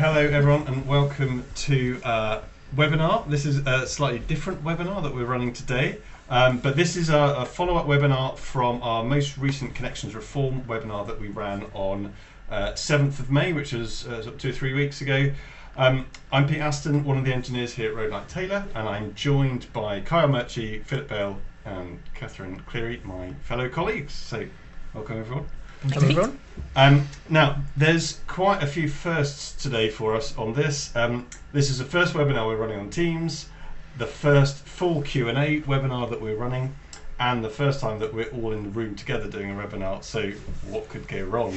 Hello everyone and welcome to webinar. This is a slightly different webinar that we're running today, but this is a follow-up webinar from our most recent Connections Reform webinar that we ran on 7th of May, which was 2 or 3 weeks ago. I'm Pete Aston, one of the engineers here at Roadlight Taylor, and I'm joined by Kyle Murchie, Philip Bale and Catherine Cleary, my fellow colleagues. So welcome everyone. Hello everyone. Now, there's quite a few firsts today for us on this. This is the first webinar we're running on Teams, the first full Q&A webinar that we're running, and the first time that we're all in the room together doing a webinar, so what could go wrong?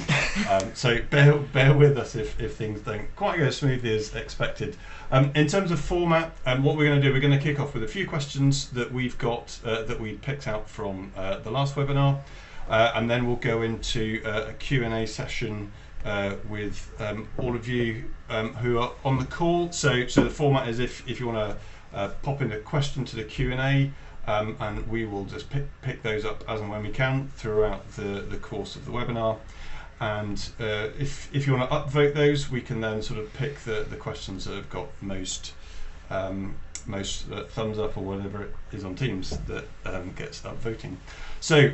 So bear with us if things don't quite go as smoothly as expected. In terms of format, what we're going to do, we're going to kick off with a few questions that we've got that we picked out from the last webinar. And then we'll go into a Q&A session with all of you who are on the call. So the format is if you want to pop in a question to the Q&A, and we will just pick those up as and when we can throughout the course of the webinar. And if you want to upvote those, we can then sort of pick the questions that have got most thumbs up or whatever it is on Teams that gets upvoting. So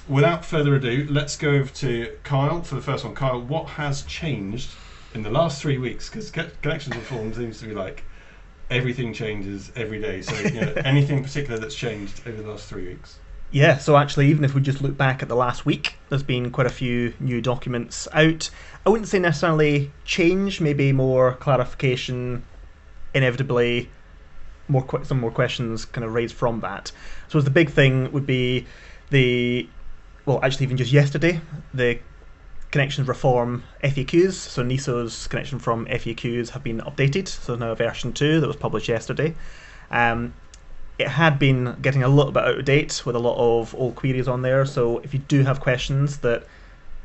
without further ado, let's go over to Kyle for the first one. Kyle, what has changed in the last 3 weeks? Because Connections Reform seems to be like everything changes every day. So anything in particular that's changed over the last 3 weeks? Yeah, so actually, even if we just look back at the last week, there's been quite a few new documents out. I wouldn't say necessarily change, maybe more clarification, inevitably some more questions kind of raised from that. So the big thing would be actually even just yesterday, the Connections Reform FAQs, so NESO's Connection from FAQs have been updated, so now version 2 that was published yesterday. It had been getting a little bit out of date with a lot of old queries on there, so if you do have questions that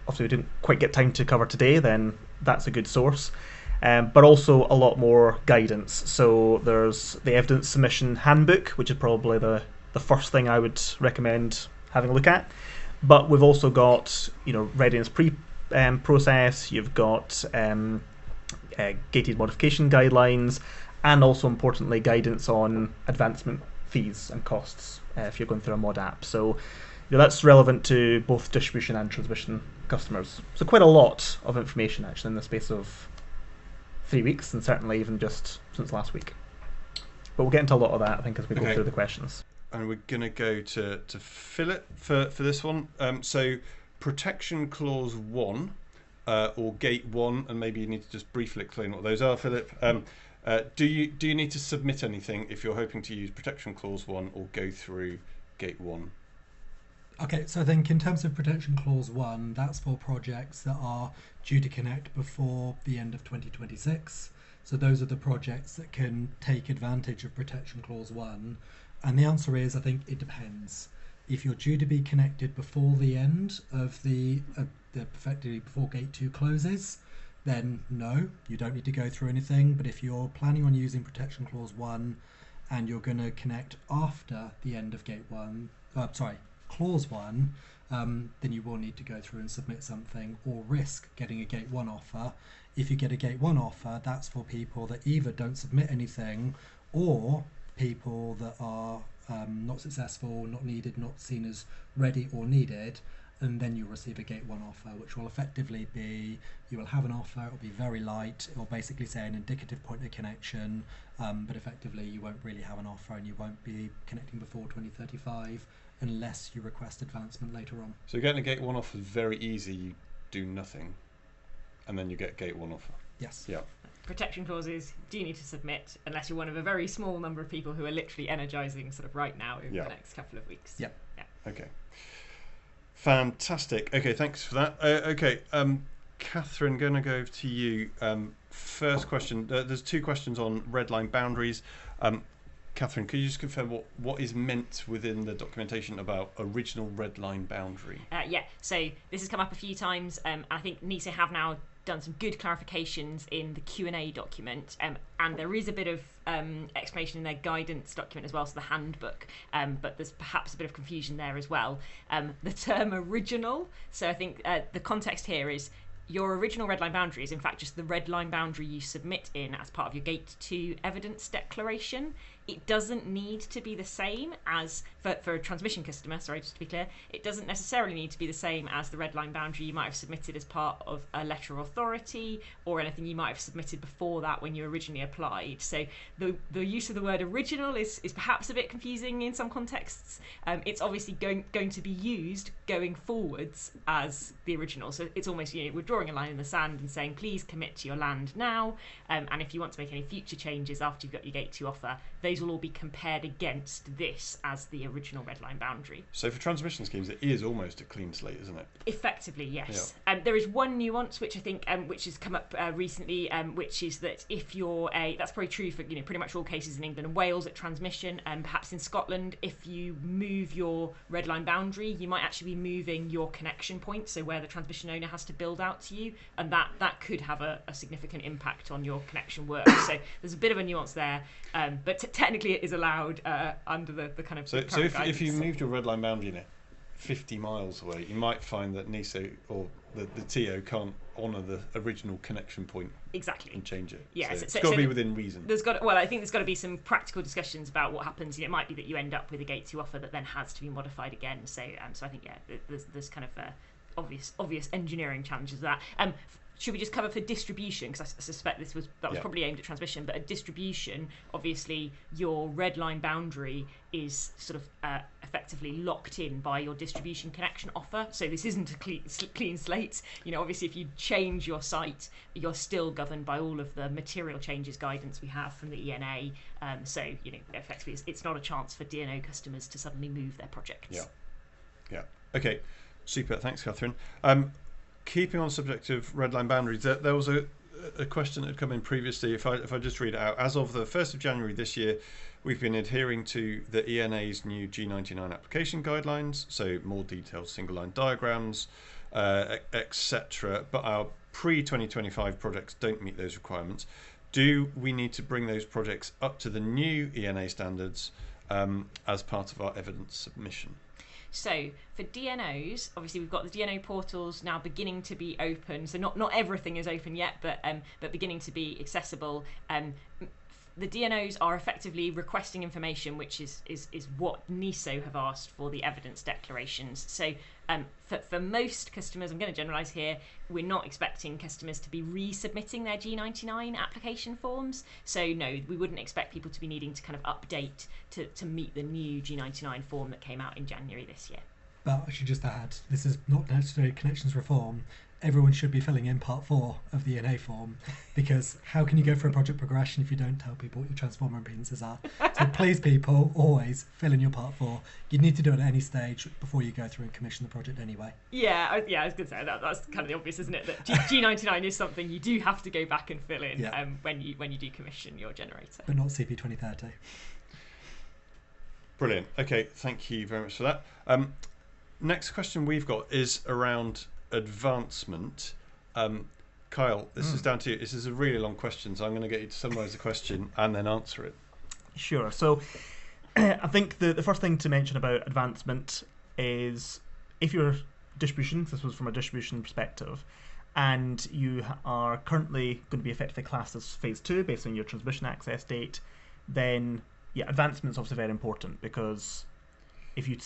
obviously we didn't quite get time to cover today, then that's a good source. But also a lot more guidance. So there's the evidence submission handbook, which is probably the first thing I would recommend having a look at. But we've also got readiness process. You've got gated modification guidelines, and also importantly guidance on advancement fees and costs if you're going through a mod app. So that's relevant to both distribution and transmission customers. So quite a lot of information actually in the space of 3 weeks, and certainly even just since last week. But we'll get into a lot of that, I think, as we go through the questions. And we're going to go to Philip for this one. So Protection Clause 1, or Gate 1, and maybe you need to just briefly explain what those are, Philip. Do you need to submit anything if you're hoping to use Protection Clause 1 or go through Gate 1? Okay, so I think in terms of Protection Clause 1, that's for projects that are due to connect before the end of 2026. So those are the projects that can take advantage of Protection Clause 1. And the answer is, I think it depends. If you're due to be connected before the end of effectively before Gate 2 closes, then no, you don't need to go through anything. But if you're planning on using Protection Clause 1 and you're going to connect after the end of Clause 1, then you will need to go through and submit something or risk getting a Gate 1 offer. If you get a Gate 1 offer, that's for people that either don't submit anything or people that are not successful, not needed, not seen as ready or needed, and then you'll receive a Gate 1 offer, which will effectively be, you will have an offer, it will be very light, it will basically say an indicative point of connection, but effectively you won't really have an offer and you won't be connecting before 2035 unless you request advancement later on. So getting a Gate 1 offer is very easy, you do nothing, and then you get Gate 1 offer. Yes. Yeah. Protection clauses do you need to submit unless you're one of a very small number of people who are literally energizing sort of right now over the next couple of weeks. Yeah. Okay. Fantastic. Okay, thanks for that. Catherine, going to go over to you. First question. There's 2 questions on red line boundaries. Catherine, could you just confirm what is meant within the documentation about original red line boundary? Yeah, so this has come up a few times. I think NESO have now done some good clarifications in the Q&A document, and there is a bit of explanation in their guidance document as well, so the handbook, but there's perhaps a bit of confusion there as well. The term original, so I think the context here is your original red line boundary is in fact just the red line boundary you submit in as part of your Gate 2 evidence declaration. It doesn't need to be the same as, for a transmission customer, sorry, just to be clear, it doesn't necessarily need to be the same as the red line boundary you might have submitted as part of a letter of authority or anything you might have submitted before that when you originally applied. So the use of the word original is perhaps a bit confusing in some contexts. It's obviously going to be used going forwards as the original. So it's almost, we're drawing a line in the sand and saying, please commit to your land now. And if you want to make any future changes after you've got your Gate 2 offer, those will all be compared against this as the original red line boundary. So for transmission schemes, it is almost a clean slate, isn't it? Effectively, yes. Yeah. There is one nuance which I think, which has come up recently, which is that if you're that's probably true for pretty much all cases in England and Wales at transmission, and perhaps in Scotland, if you move your red line boundary, you might actually be moving your connection point, so where the transmission owner has to build out to you, and that could have a significant impact on your connection work. So there's a bit of a nuance there, but technically it is allowed under the kind of. So if you moved your red line boundary 50 miles away, you might find that NESO or the TO can't honour the original connection point. Exactly. And change it. Yeah, so it's got to be within reason. I think there's got to be some practical discussions about what happens. It might be that you end up with a Gate 2 offer that then has to be modified again. So I think there's kind of obvious engineering challenges with that. Should we just cover for distribution? Because I suspect that was probably aimed at transmission, but at distribution, obviously your red line boundary is sort of effectively locked in by your distribution connection offer. So this isn't a clean slate. Obviously if you change your site, you're still governed by all of the material changes guidance we have from the ENA. So effectively it's not a chance for DNO customers to suddenly move their projects. Yeah. Okay. Super. Thanks, Catherine. Keeping on the subject of red line boundaries, there was a question that had come in previously. If I just read it out, as of the 1st of January this year, we've been adhering to the ENA's new G99 application guidelines, so more detailed single line diagrams, etc. But our pre-2025 projects don't meet those requirements. Do we need to bring those projects up to the new ENA standards as part of our evidence submission? So for DNOs, obviously we've got the DNO portals now beginning to be open. So not everything is open yet, but beginning to be accessible. The DNOs are effectively requesting information, which is what NESO have asked for the evidence declarations. So for most customers, I'm going to generalise here, we're not expecting customers to be resubmitting their G99 application forms. So no, we wouldn't expect people to be needing to kind of update to meet the new G99 form that came out in January this year. But I should just add, this is not necessarily connections reform. Everyone should be filling in part 4 of the ENA form, because how can you go for a project progression if you don't tell people what your transformer impedances are? So please, people, always fill in your part 4. You need to do it at any stage before you go through and commission the project anyway. Yeah, I was going to say that's kind of the obvious, isn't it? That G99 is something you do have to go back and fill in when you do commission your generator. But not CP 2030. Brilliant. Okay, thank you very much for that. Next question we've got is around advancement. Kyle, this is down to you. This is a really long question, so I'm going to get you to summarise the question and then answer it. Sure. So I think the first thing to mention about advancement is if you're distribution, this was from a distribution perspective, and you are currently going to be effectively classed as phase 2 based on your transmission access date, then advancement is obviously very important, because if you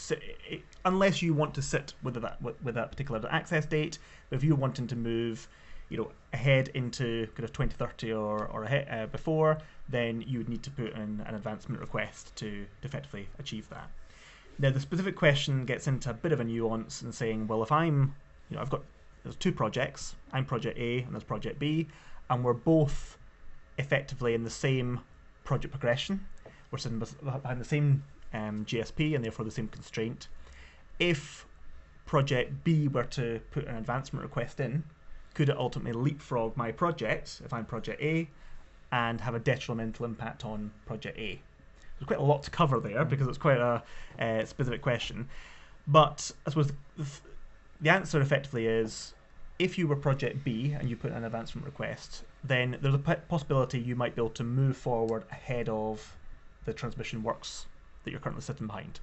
unless you want to sit with that particular access date, but if you're wanting to move, ahead into kind of 2030 or ahead, before, then you would need to put in an advancement request to effectively achieve that. Now, the specific question gets into a bit of a nuance in saying, well, if I'm, there's 2 projects, I'm project A and there's project B, and we're both effectively in the same project progression, we're sitting behind the same GSP and therefore the same constraint. If project B were to put an advancement request in, could it ultimately leapfrog my project if I'm project A and have a detrimental impact on project A? There's quite a lot to cover there because it's quite a specific question. But I suppose the answer effectively is, if you were project B and you put an advancement request, then there's a possibility you might be able to move forward ahead of the transmission works that you're currently sitting behind.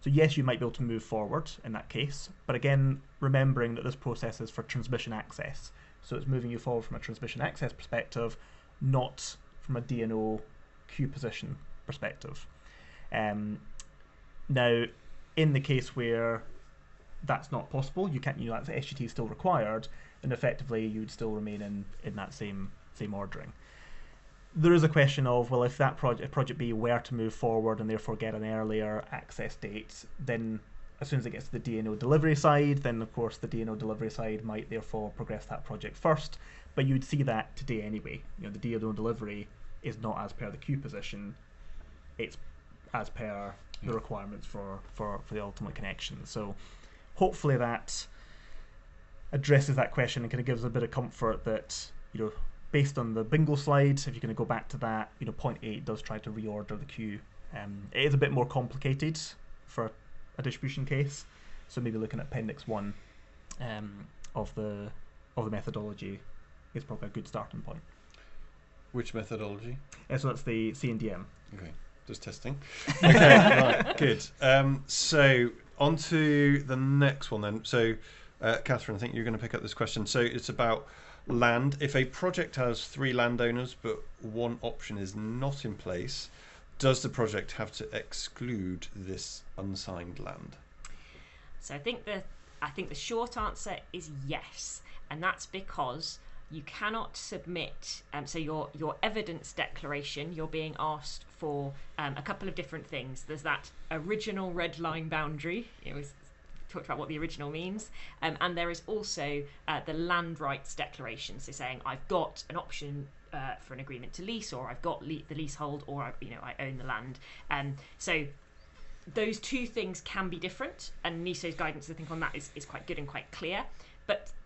So yes, you might be able to move forward in that case, but again, remembering that this process is for transmission access. So it's moving you forward from a transmission access perspective, not from a DNO queue position perspective. Now, in the case where that's not possible, you can't, that's SGT is still required, and effectively you'd still remain in that same ordering. There is a question of, well, if that project B were to move forward and therefore get an earlier access date, then as soon as it gets to the DNO delivery side, then of course the DNO delivery side might therefore progress that project first, but you'd see that today anyway. The DNO delivery is not as per the queue position, it's as per the requirements for the ultimate connection. So hopefully that addresses that question and kind of gives a bit of comfort that, based on the bingo slide, if you're going to go back to that, point 8 does try to reorder the queue. It is a bit more complicated for a distribution case, so maybe looking at Appendix 1 of the methodology is probably a good starting point. Which methodology? So that's the CNDM. Okay, just testing. Okay, right, good. So on to the next one then. So, Catherine, I think you're going to pick up this question. So it's about land. If a project has 3 landowners but one option is not in place, does the project have to exclude this unsigned land? So I think the short answer is yes, and that's because you cannot submit. So your evidence declaration, you're being asked for a couple of different things. There's that original red line boundary. It was talked about what the original means, and there is also the land rights declaration, so saying I've got an option for an agreement to lease, or I've got the leasehold, or I own the land. So those two things can be different, and NESO's guidance I think on that is quite good and quite clear.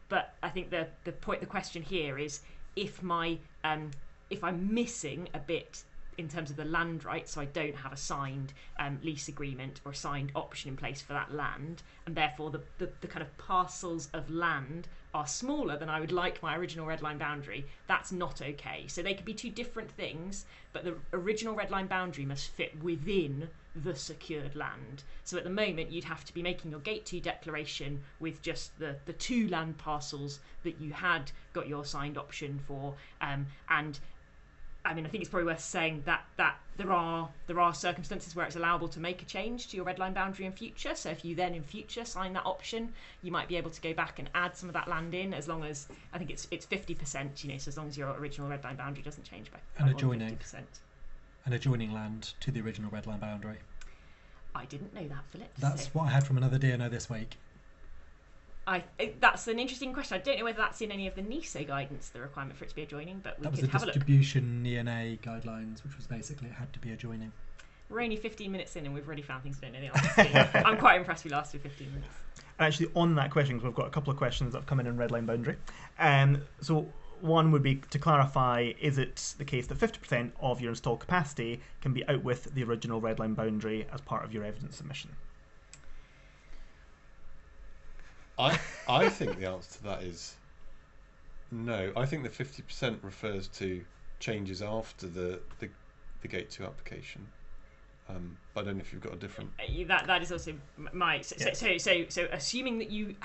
But I think the question here is if I'm missing a bit in terms of the land rights, so I don't have a signed lease agreement or a signed option in place for that land, and therefore the kind of parcels of land are smaller than I would like my original red line boundary, that's not okay. So they could be two different things, but the original red line boundary must fit within the secured land. So at the moment you'd have to be making your Gate 2 declaration with just the 2 land parcels that you had got your signed option for, and I think it's probably worth saying that there are circumstances where it's allowable to make a change to your red line boundary in future. So if you then in future sign that option, you might be able to go back and add some of that land in, as long as I think it's 50%. So as long as your original red line boundary doesn't change by and more than 50%. An adjoining land to the original red line boundary. I didn't know that, Philip. That's what I had from another DNO this week. That's an interesting question. I don't know whether that's in any of the NESO guidance, the requirement for it to be adjoining, but we could have a look. That was the distribution ENA guidelines, which was basically it had to be adjoining. We're only 15 minutes in and we've already found things we don't know the answers to. I'm quite impressed we lasted 15 minutes. And actually on that question, because we've got a couple of questions that have come in red line boundary. So one would be to clarify, is it the case that 50% of your installed capacity can be out with the original red line boundary as part of your evidence submission? I think the answer to that is no. I think the 50% refers to changes after the Gate 2 application. But I don't know if you've got a different. That is also my. So assuming that you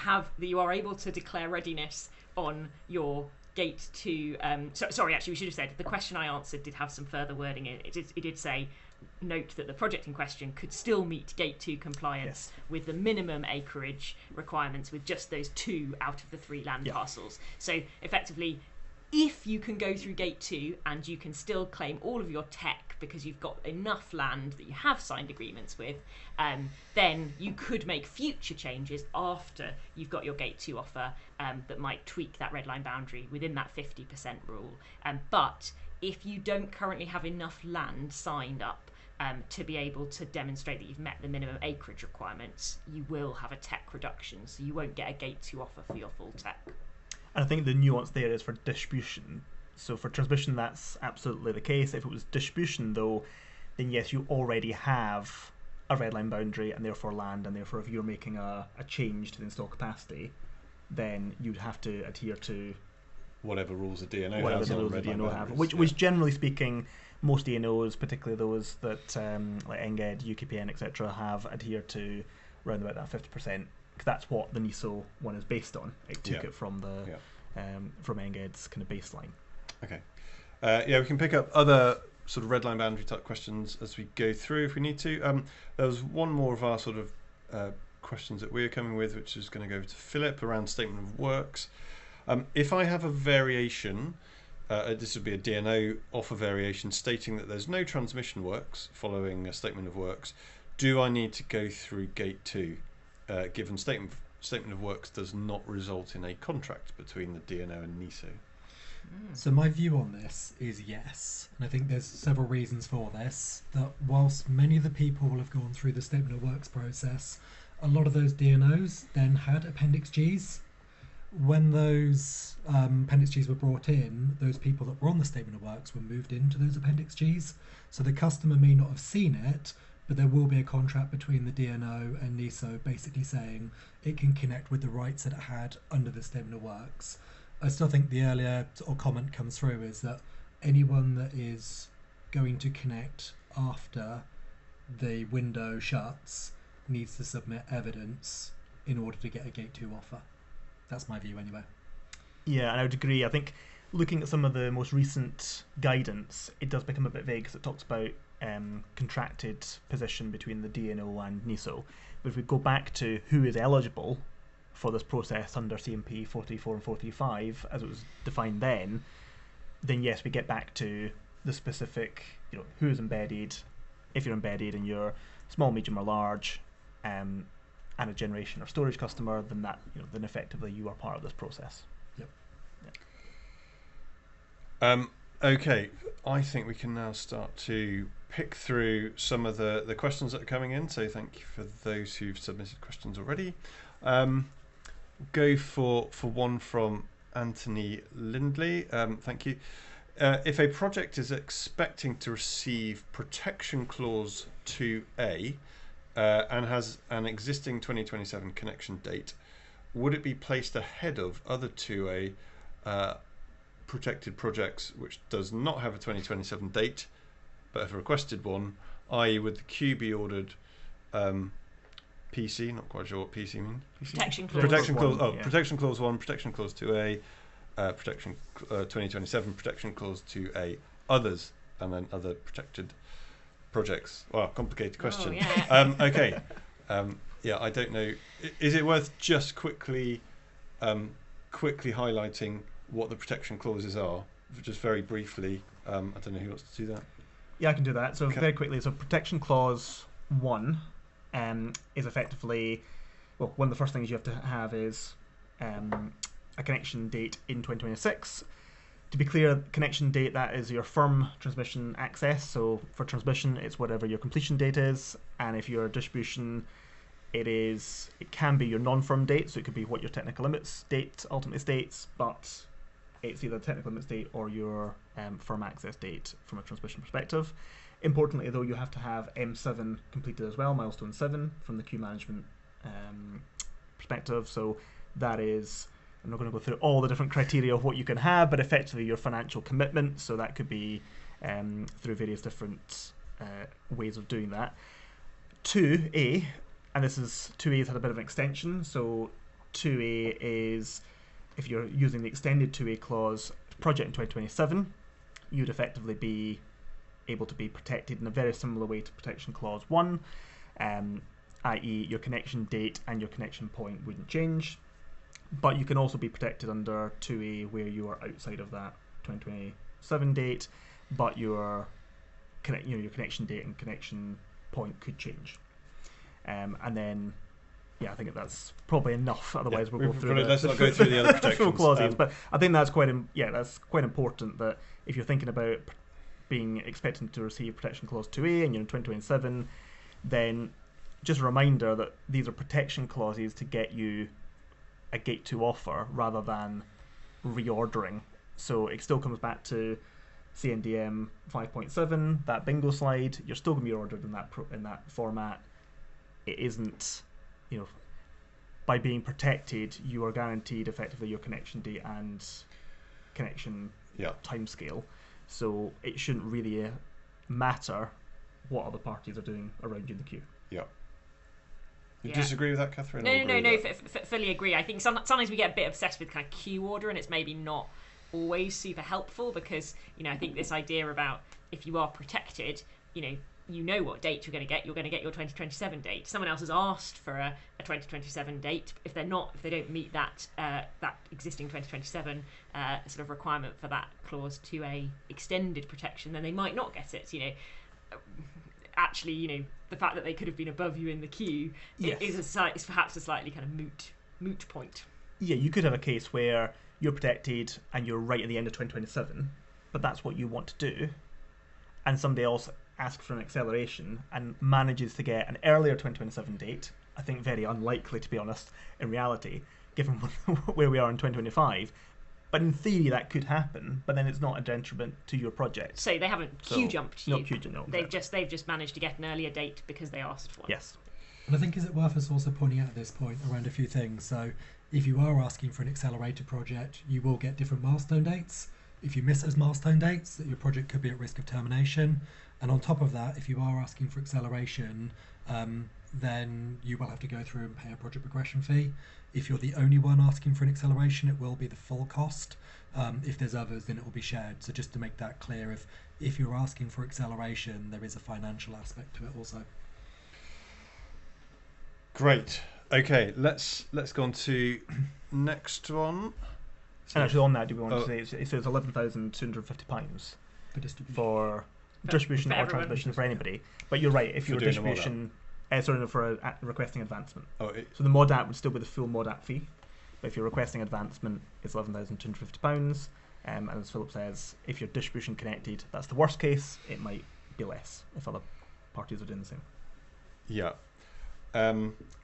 are able to declare readiness on your Gate 2. Sorry, actually, we should have said the question I answered did have some further wording in it. It did say, note that the project in question could still meet Gate 2 compliance with the minimum acreage requirements with just those 2 out of the 3 land parcels. So effectively, if you can go through Gate 2 and you can still claim all of your tech because you've got enough land that you have signed agreements with, then you could make future changes after you've got your Gate 2 offer that might tweak that red line boundary within that 50% rule. But if you don't currently have enough land signed up to be able to demonstrate that you've met the minimum acreage requirements, you will have a tech reduction, so you won't get a Gate 2 offer for your full tech. And I think the nuance there is for distribution. So for transmission, that's absolutely the case. If it was distribution, though, then yes, you already have a red line boundary and therefore land, and therefore if you're making a change to the installed capacity, then you'd have to adhere to whatever rules the DNO whatever has the on rules the red line DNO have, boundaries. which generally speaking, most DNOs, particularly those that like NGED, UKPN, etc., have adhered to around about that 50%, because that's what the NESO one is based on. It took it from the from NGED's kind of baseline. Okay. We can pick up other sort of red line boundary type questions as we go through if we need to. There was one more of our sort of questions that we're coming with, which is going to go over to Philip around statement of works. If I have a variation, this would be a DNO offer variation stating that there's no transmission works following a statement of works, do I need to go through gate 2, given statement of works does not result in a contract between the DNO and NESO? So my view on this is yes, and I think there's several reasons for this. That whilst many of the people will have gone through the statement of works process, a lot of those DNOs then had Appendix Gs. When those Appendix Gs were brought in, those people that were on the statement of works were moved into those Appendix Gs. So the customer may not have seen it, but there will be a contract between the DNO and NESO basically saying it can connect with the rights that it had under the statement of works. I still think the earlier comment comes through is that anyone that is going to connect after the window shuts needs to submit evidence in order to get a gate 2 offer. That's my view anyway. Yeah, and I would agree. I think looking at some of the most recent guidance, it does become a bit vague because it talks about contracted position between the DNO and NESO. But if we go back to who is eligible for this process under CMP 434 and 435 as it was defined then yes, we get back to the specific, who is embedded. If you're embedded and you're small, medium, or large, and a generation or storage customer, then then effectively you are part of this process. Yep. Okay, I think we can now start to pick through some of the questions that are coming in. So thank you for those who've submitted questions already. Go for one from Anthony Lindley. Thank you. If a project is expecting to receive Protection Clause 2A and has an existing 2027 connection date, would it be placed ahead of other 2A protected projects which does not have a 2027 date but have requested one, i.e. would the queue be ordered PC, not quite sure what PC means. Protection clause. Protection clause. One, yeah. Protection clause 1, protection clause 2A, protection 2027, protection clause 2A, others, and then other protected projects. Wow, complicated question. Oh, yeah. Okay. I don't know. Is it worth just quickly highlighting what the protection clauses are, just very briefly? I don't know who wants to do that. Yeah, I can do that. So Okay. very quickly, so Protection Clause 1 is effectively, well, one of the first things you have to have is a connection date in 2026. To be clear, connection date, that is your firm transmission access. So for transmission, it's whatever your completion date is, and if you're distribution, it can be your non-firm date, so it could be what your technical limits date ultimately states, but it's either the technical limits date or your firm access date from a transmission perspective. Importantly, though, you have to have M7 completed as well, milestone 7, from the queue management perspective. So that is, I'm not going to go through all the different criteria of what you can have, but effectively your financial commitment. So that could be through various different ways of doing that. 2A, and 2A has had a bit of an extension. So 2A is, if you're using the extended 2A clause project in 2027, you'd effectively be able to be protected in a very similar way to Protection Clause 1, i.e. your connection date and your connection point wouldn't change, but you can also be protected under 2A where you are outside of that 2027 date, but your connection date and connection point could change. And then, I think that's probably enough. Otherwise, we'll go through. Let's not go through the other protections. Full clauses, but I think that's quite important that if you're thinking about being expecting to receive Protection Clause 2A and you're in 2027, then just a reminder that these are protection clauses to get you a gate 2 offer rather than reordering. So it still comes back to CNDM 5.7, that bingo slide. You're still going to be ordered in that format. It isn't, by being protected, you are guaranteed effectively your connection date and connection Yeah. timescale, so it shouldn't really matter what other parties are doing around you in the queue. Yeah. You Yeah. disagree with that, Catherine? No, or agree no, with that? fully agree. I think sometimes we get a bit obsessed with kind of queue order, and it's maybe not always super helpful because, you know, I think this idea about if you are protected, you know what date you're going to get. You're going to get your 2027 date. Someone else has asked for a 2027 date. If they don't meet that existing 2027 sort of requirement for that clause 2A extended protection, then they might not get it. You know, actually, you know, the fact that they could have been above you in the queue is perhaps a slightly kind of moot point. Yeah, you could have a case where you're protected and you're right at the end of 2027, but that's what you want to do, and somebody else asks for an acceleration and manages to get an earlier 2027 date. I think very unlikely, to be honest, in reality, given where we are in 2025. But in theory, that could happen. But then it's not a detriment to your project. So they haven't queue jumped you. Not queue jumped. No, they've just managed to get an earlier date because they asked for one. Yes. And I think is it worth us also pointing out at this point around a few things. So if you are asking for an accelerated project, you will get different milestone dates. If you miss those milestone dates, your project could be at risk of termination. And on top of that, if you are asking for acceleration, then you will have to go through and pay a project progression fee. If you're the only one asking for an acceleration, it will be the full cost. If there's others, then it will be shared. So just to make that clear, if you're asking for acceleration, there is a financial aspect to it also. Great. Okay, let's go on to next one. And actually, on that, do we want to say it says £11,250 For distribution. For distribution for or everyone. transmission for anybody. But you're right. If For you're doing a mod distribution, for requesting advancement. So the mod app would still be the full mod app fee. But if you're requesting advancement, it's £11,250. And as Philip says, if you're distribution connected, that's the worst case. It might be less if other parties are doing the same. Yeah.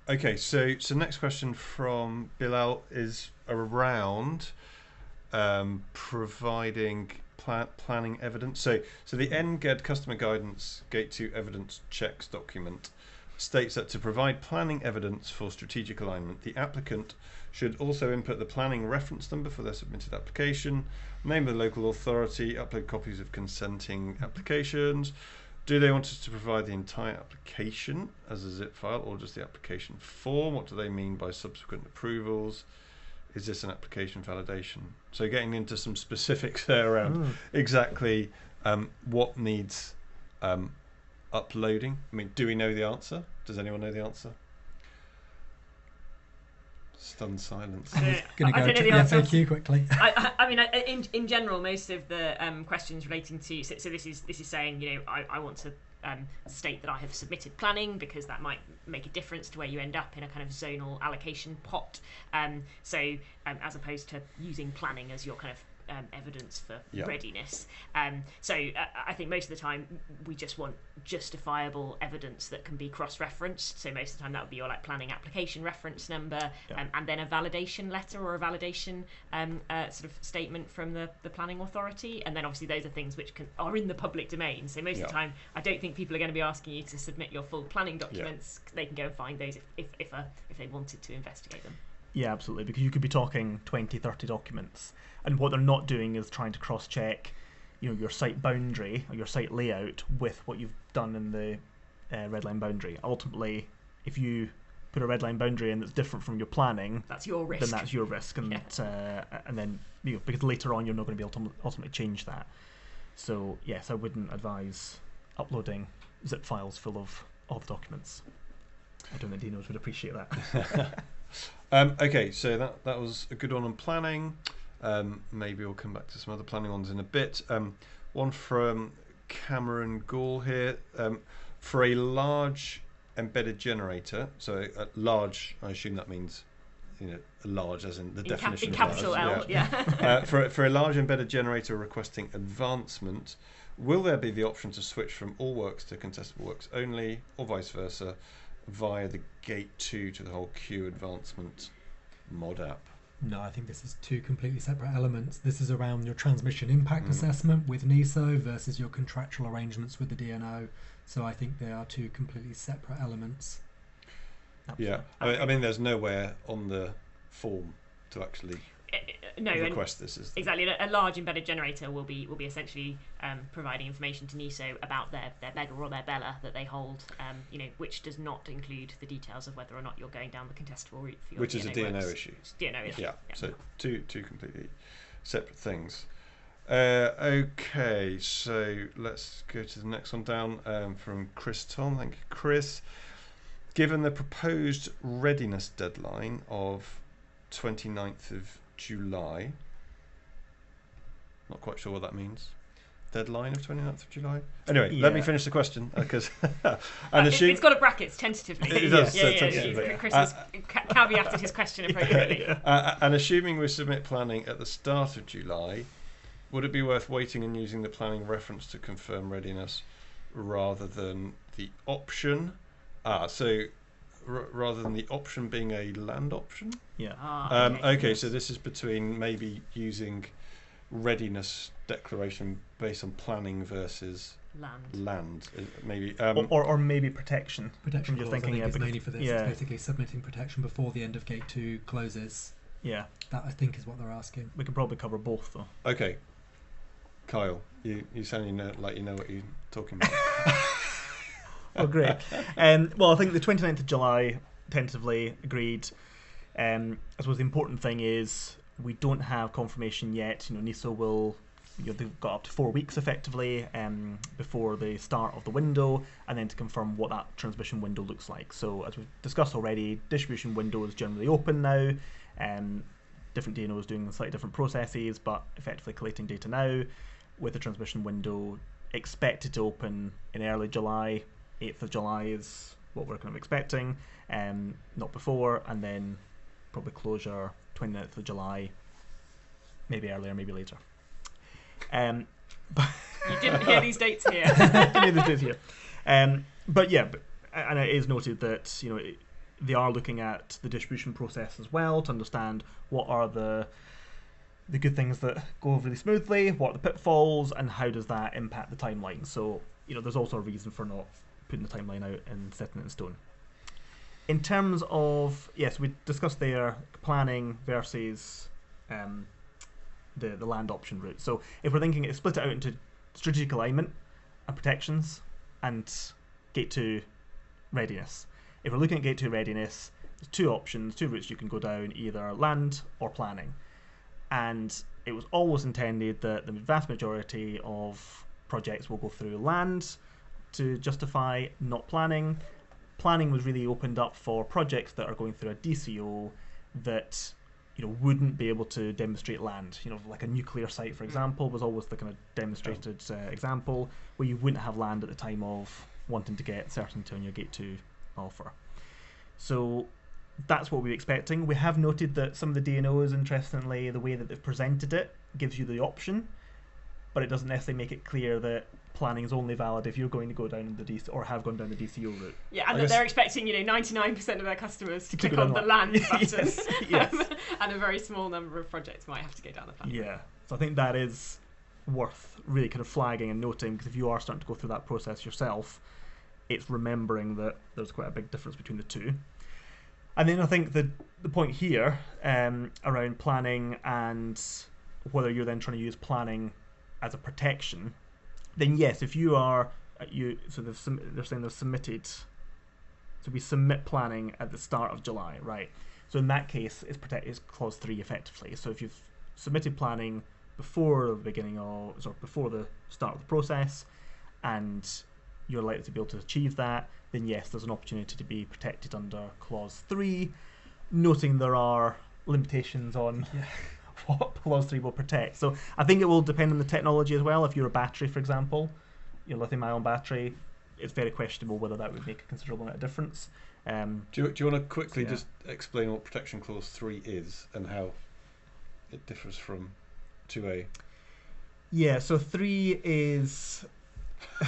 Okay, so next question from Bilal is around providing planning evidence. So the NGED customer guidance gate 2 evidence checks document states that to provide planning evidence for strategic alignment, the applicant should also input the planning reference number for their submitted application, name of the local authority, upload copies of consenting applications. Do they want us to provide the entire application as a zip file or just the application form? What do they mean by subsequent approvals? Is this an application validation? So getting into some specifics there around exactly what needs uploading. I mean, do we know the answer? Does anyone know the answer? Stunned silence. I'm going to I go don't to know the the answer. FAQ quickly. I mean, in general, most of the questions relating to so this is saying, you know, I want to state that I have submitted planning because that might make a difference to where you end up in a kind of zonal allocation pot. So as opposed to using planning as your kind of evidence for readiness. So I think most of the time we just want justifiable evidence that can be cross-referenced. So most of the time that would be your like planning application reference number, and then a validation letter or a validation sort of statement from the planning authority. And then obviously those are things which are in the public domain. So most of the time I don't think people are going to be asking you to submit your full planning documents. They can go and find those if they wanted to investigate them. Yeah, absolutely, because you could be talking 20, 30 documents, and what they're not doing is trying to cross-check, you know, your site boundary or your site layout with what you've done in the red line boundary. Ultimately, if you put a red line boundary in that's different from your planning, that's your risk. Then that's your risk, and then because later on you're not going to be able to ultimately change that. So yes, I wouldn't advise uploading zip files full of all the documents. I don't think Dinos would appreciate that. Okay, so that was a good one on planning. Maybe we'll come back to some other planning ones in a bit. One from Cameron Gall here. For a large embedded generator, so a large, I assume that means, you know, a large as in the definition of capital large. L, for a large embedded generator requesting advancement, will there be the option to switch from all works to contestable works only, or vice versa, via the gate 2 to the whole queue advancement mod app? No, I think this is two completely separate elements. This is around your transmission impact assessment with NESO versus your contractual arrangements with the DNO. So I think they are two completely separate elements. Yeah, I mean, there's nowhere on the form to actually No, and request this. Is exactly. A large embedded generator will be essentially providing information to NESO about their beggar or their Bella that they hold, which does not include the details of whether or not you're going down the contestable route for your which is a DNO works. issue. DNO issue. Yeah. So two completely separate things. Okay, so let's go to the next one down from Chris Tom. Thank you, Chris. Given the proposed readiness deadline of 29th of July, not quite sure what that means. Deadline of 29th of July? Anyway, let me finish the question because it's got a brackets tentatively. It does, tentatively. Chris has caveated his question appropriately. And assuming we submit planning at the start of July, would it be worth waiting and using the planning reference to confirm readiness rather than the option? Rather than the option being a land option? Yeah. Okay, so this is between maybe using readiness declaration based on planning versus land maybe. Or maybe protection. Protection clause, I think is mainly for this. Yeah. It's basically submitting protection before the end of Gate 2 closes. Yeah. That, I think, is what they're asking. We can probably cover both, though. Okay. Kyle, you sound like you know what you're talking about. Oh, great. Well, I think the 29th of July, tentatively agreed. I suppose the important thing is we don't have confirmation yet. NESO will, they've got up to 4 weeks effectively before the start of the window, and then to confirm what that transmission window looks like. So as we've discussed already, distribution window is generally open now. Different DNOs doing slightly different processes, but effectively collating data now, with the transmission window expected to open in early July. 8th of July is what we're kind of expecting, not before, and then probably closure 29th of July, maybe earlier, maybe later. You didn't hear these dates here. Didn't hear these dates here. But it is noted that they are looking at the distribution process as well to understand what are the good things that go really smoothly, what are the pitfalls, and how does that impact the timeline. So there's also a reason for not putting the timeline out and setting it in stone. In terms of, yes, we discussed there planning versus the land option route. So if we're thinking, split it out into strategic alignment and protections and Gate 2 readiness. If we're looking at Gate 2 readiness, there's two options, two routes you can go down, either land or planning. And it was always intended that the vast majority of projects will go through land to justify not planning. Planning was really opened up for projects that are going through a DCO that wouldn't be able to demonstrate land. Like a nuclear site, for example, was always the kind of demonstrated example where you wouldn't have land at the time of wanting to get certainty on your Gate 2 offer. So that's what we're expecting. We have noted that some of the DNOs, interestingly, the way that they've presented it gives you the option, but it doesn't necessarily make it clear that planning is only valid if you're going to go down the DC or have gone down the DCO route. Yeah, and that they're expecting 99% of their customers to click on the land button. Yes. And a very small number of projects might have to go down the planning. Yeah, so I think that is worth really kind of flagging and noting, because if you are starting to go through that process yourself, it's remembering that there's quite a big difference between the two. And then I think the point here around planning and whether you're then trying to use planning as a protection, then yes, if you are so they're saying they've submitted, so we submit planning at the start of July, right? So in that case, it's clause 3 effectively. So if you've submitted planning before the before the start of the process, and you're likely to be able to achieve that, then yes, there's an opportunity to be protected under clause 3, noting there are limitations on what clause 3 will protect. So I think it will depend on the technology as well. If you're a battery, for example, your lithium-ion battery, it's very questionable whether that would make a considerable amount of difference. Do you want to quickly just explain what protection clause 3 is and how it differs from 2A? Yeah, so 3 is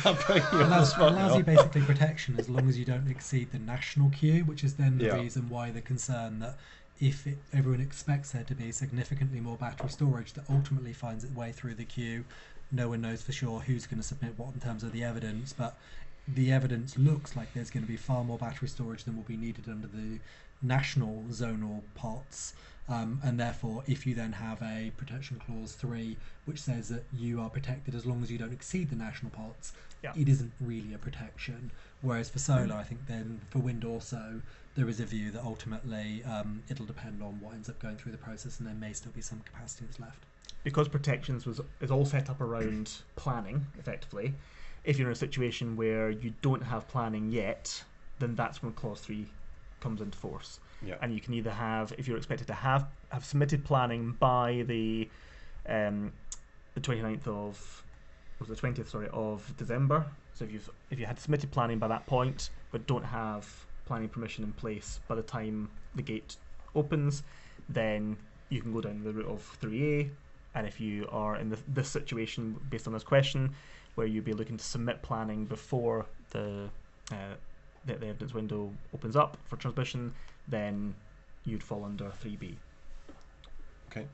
allows you basically protection as long as you don't exceed the national queue, which is then the reason why the concern that if everyone expects there to be significantly more battery storage that ultimately finds its way through the queue, no one knows for sure who's going to submit what in terms of the evidence, but the evidence looks like there's going to be far more battery storage than will be needed under the national zonal pots. And therefore, if you then have a protection clause 3, which says that you are protected as long as you don't exceed the national pots, it isn't really a protection. Whereas for solar, I think then for wind also, there is a view that ultimately it'll depend on what ends up going through the process, and there may still be some capacity that's left. Because protections is all set up around planning, effectively. If you're in a situation where you don't have planning yet, then that's when clause 3 comes into force. Yeah. And you can either have, if you're expected to have submitted planning by the 29th of, was the 20th, sorry, of December. So if you had submitted planning by that point, but don't have planning permission in place by the time the gate opens, then you can go down the route of 3A. And if you are in this situation, based on this question, where you'd be looking to submit planning before the evidence window opens up for transmission, then you'd fall under 3B. Okay.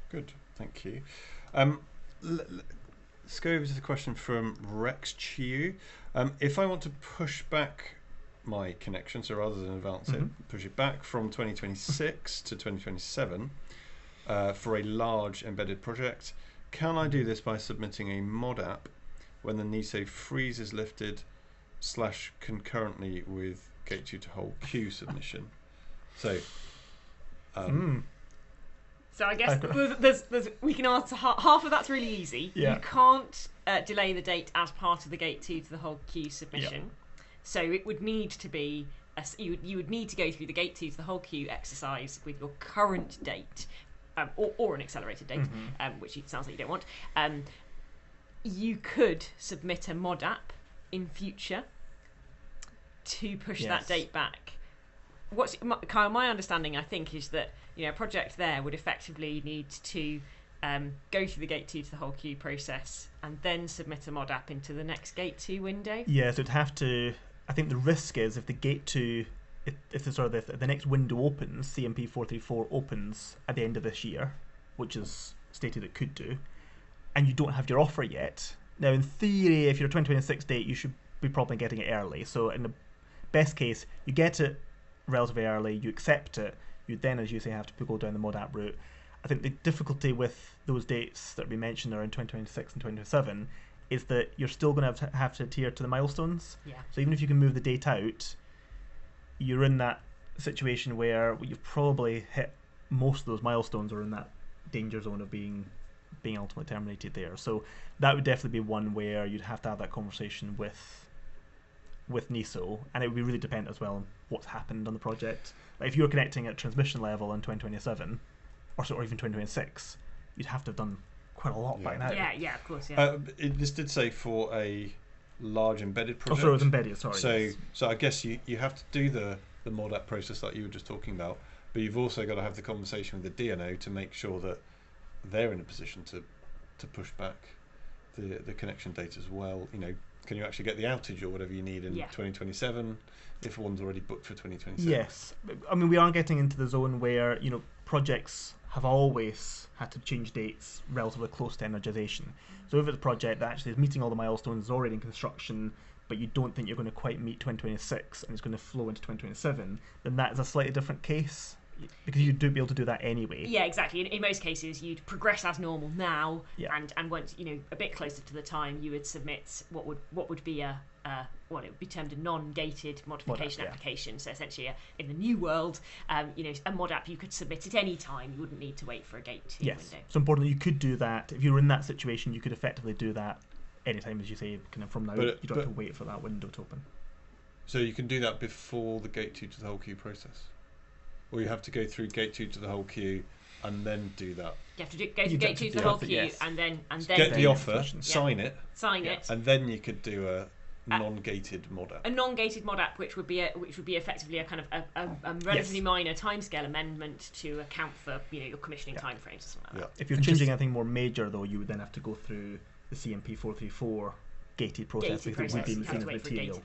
Good, thank you. Let's go over to the question from Rex Chiu. If I want to push back my connection, so rather than advance it, push it back from 2026 to 2027 for a large embedded project, can I do this by submitting a mod app when the NESO freeze is lifted / concurrently with gate 2 to whole queue submission? So So I guess there's we can answer half of that's really easy. Yeah. You can't delay the date as part of the gate 2 to the whole queue submission. So it would need to be you would need to go through the gate 2 to the whole queue exercise with your current date, or an accelerated date, which it sounds like you don't want. You could submit a mod app in future to push that date back. Kyle, my understanding, I think, is that a project there would effectively need to go through the gate 2 to the whole queue process and then submit a mod app into the next gate 2 window. Yeah, so it'd have to. I think the risk is if the gate 2, if the next window opens, CMP 434 opens at the end of this year, which is stated it could do, and you don't have your offer yet. Now, in theory, if you're a 2026 date, you should be probably getting it early. So in the best case, you get it relatively early, you accept it, you then, as you say, have to go down the mod app route. I think the difficulty with those dates that we mentioned are in 2026 and 2027 is that you're still going to have to adhere to the milestones. Yeah. So even if you can move the date out, you're in that situation where you've probably hit most of those milestones or in that danger zone of being ultimately terminated there. So that would definitely be one where you'd have to have that conversation with NESO, and it would be really dependent as well on what's happened on the project. Like if you were connecting at transmission level in 2027 or even 2026, you'd have to have done quite a lot by now. Yeah, of course, yeah. This did say for a large embedded project. Oh, sorry, it was embedded, sorry. So I guess you have to do the mod app process like you were just talking about, but you've also got to have the conversation with the DNO to make sure that they're in a position to push back the connection date as well. Can you actually get the outage or whatever you need in 2027 if one's already booked for 2027? Yes. I mean, we are getting into the zone where, projects have always had to change dates relatively close to energisation. So if it's a project that actually is meeting all the milestones, is already in construction, but you don't think you're going to quite meet 2026 and it's going to flow into 2027, then that is a slightly different case, because you'd be able to do that anyway. Yeah, exactly. In most cases, you'd progress as normal now, and once a bit closer to the time, you would submit what would be it would be termed a non-gated modification application. So essentially, in the new world, a mod app you could submit at any time. You wouldn't need to wait for a gate 2 window. So important that you could do that. If you were in that situation, you could effectively do that anytime, as you say, kind of from now. You don't have to wait for that window to open. So you can do that before the gate 2 to the whole queue process? Or you have to go through gate 2 to the whole queue and then do that? You have to go through gate 2 to the whole queue and then get the offer, sign it, and then you could do a non-gated mod app. A non-gated mod app, which would be effectively a kind of a relatively minor timescale amendment to account for your commissioning timeframes or something like that. If you're changing anything more major, though, you would then have to go through the CMP 434 gated process because we've been seen as material.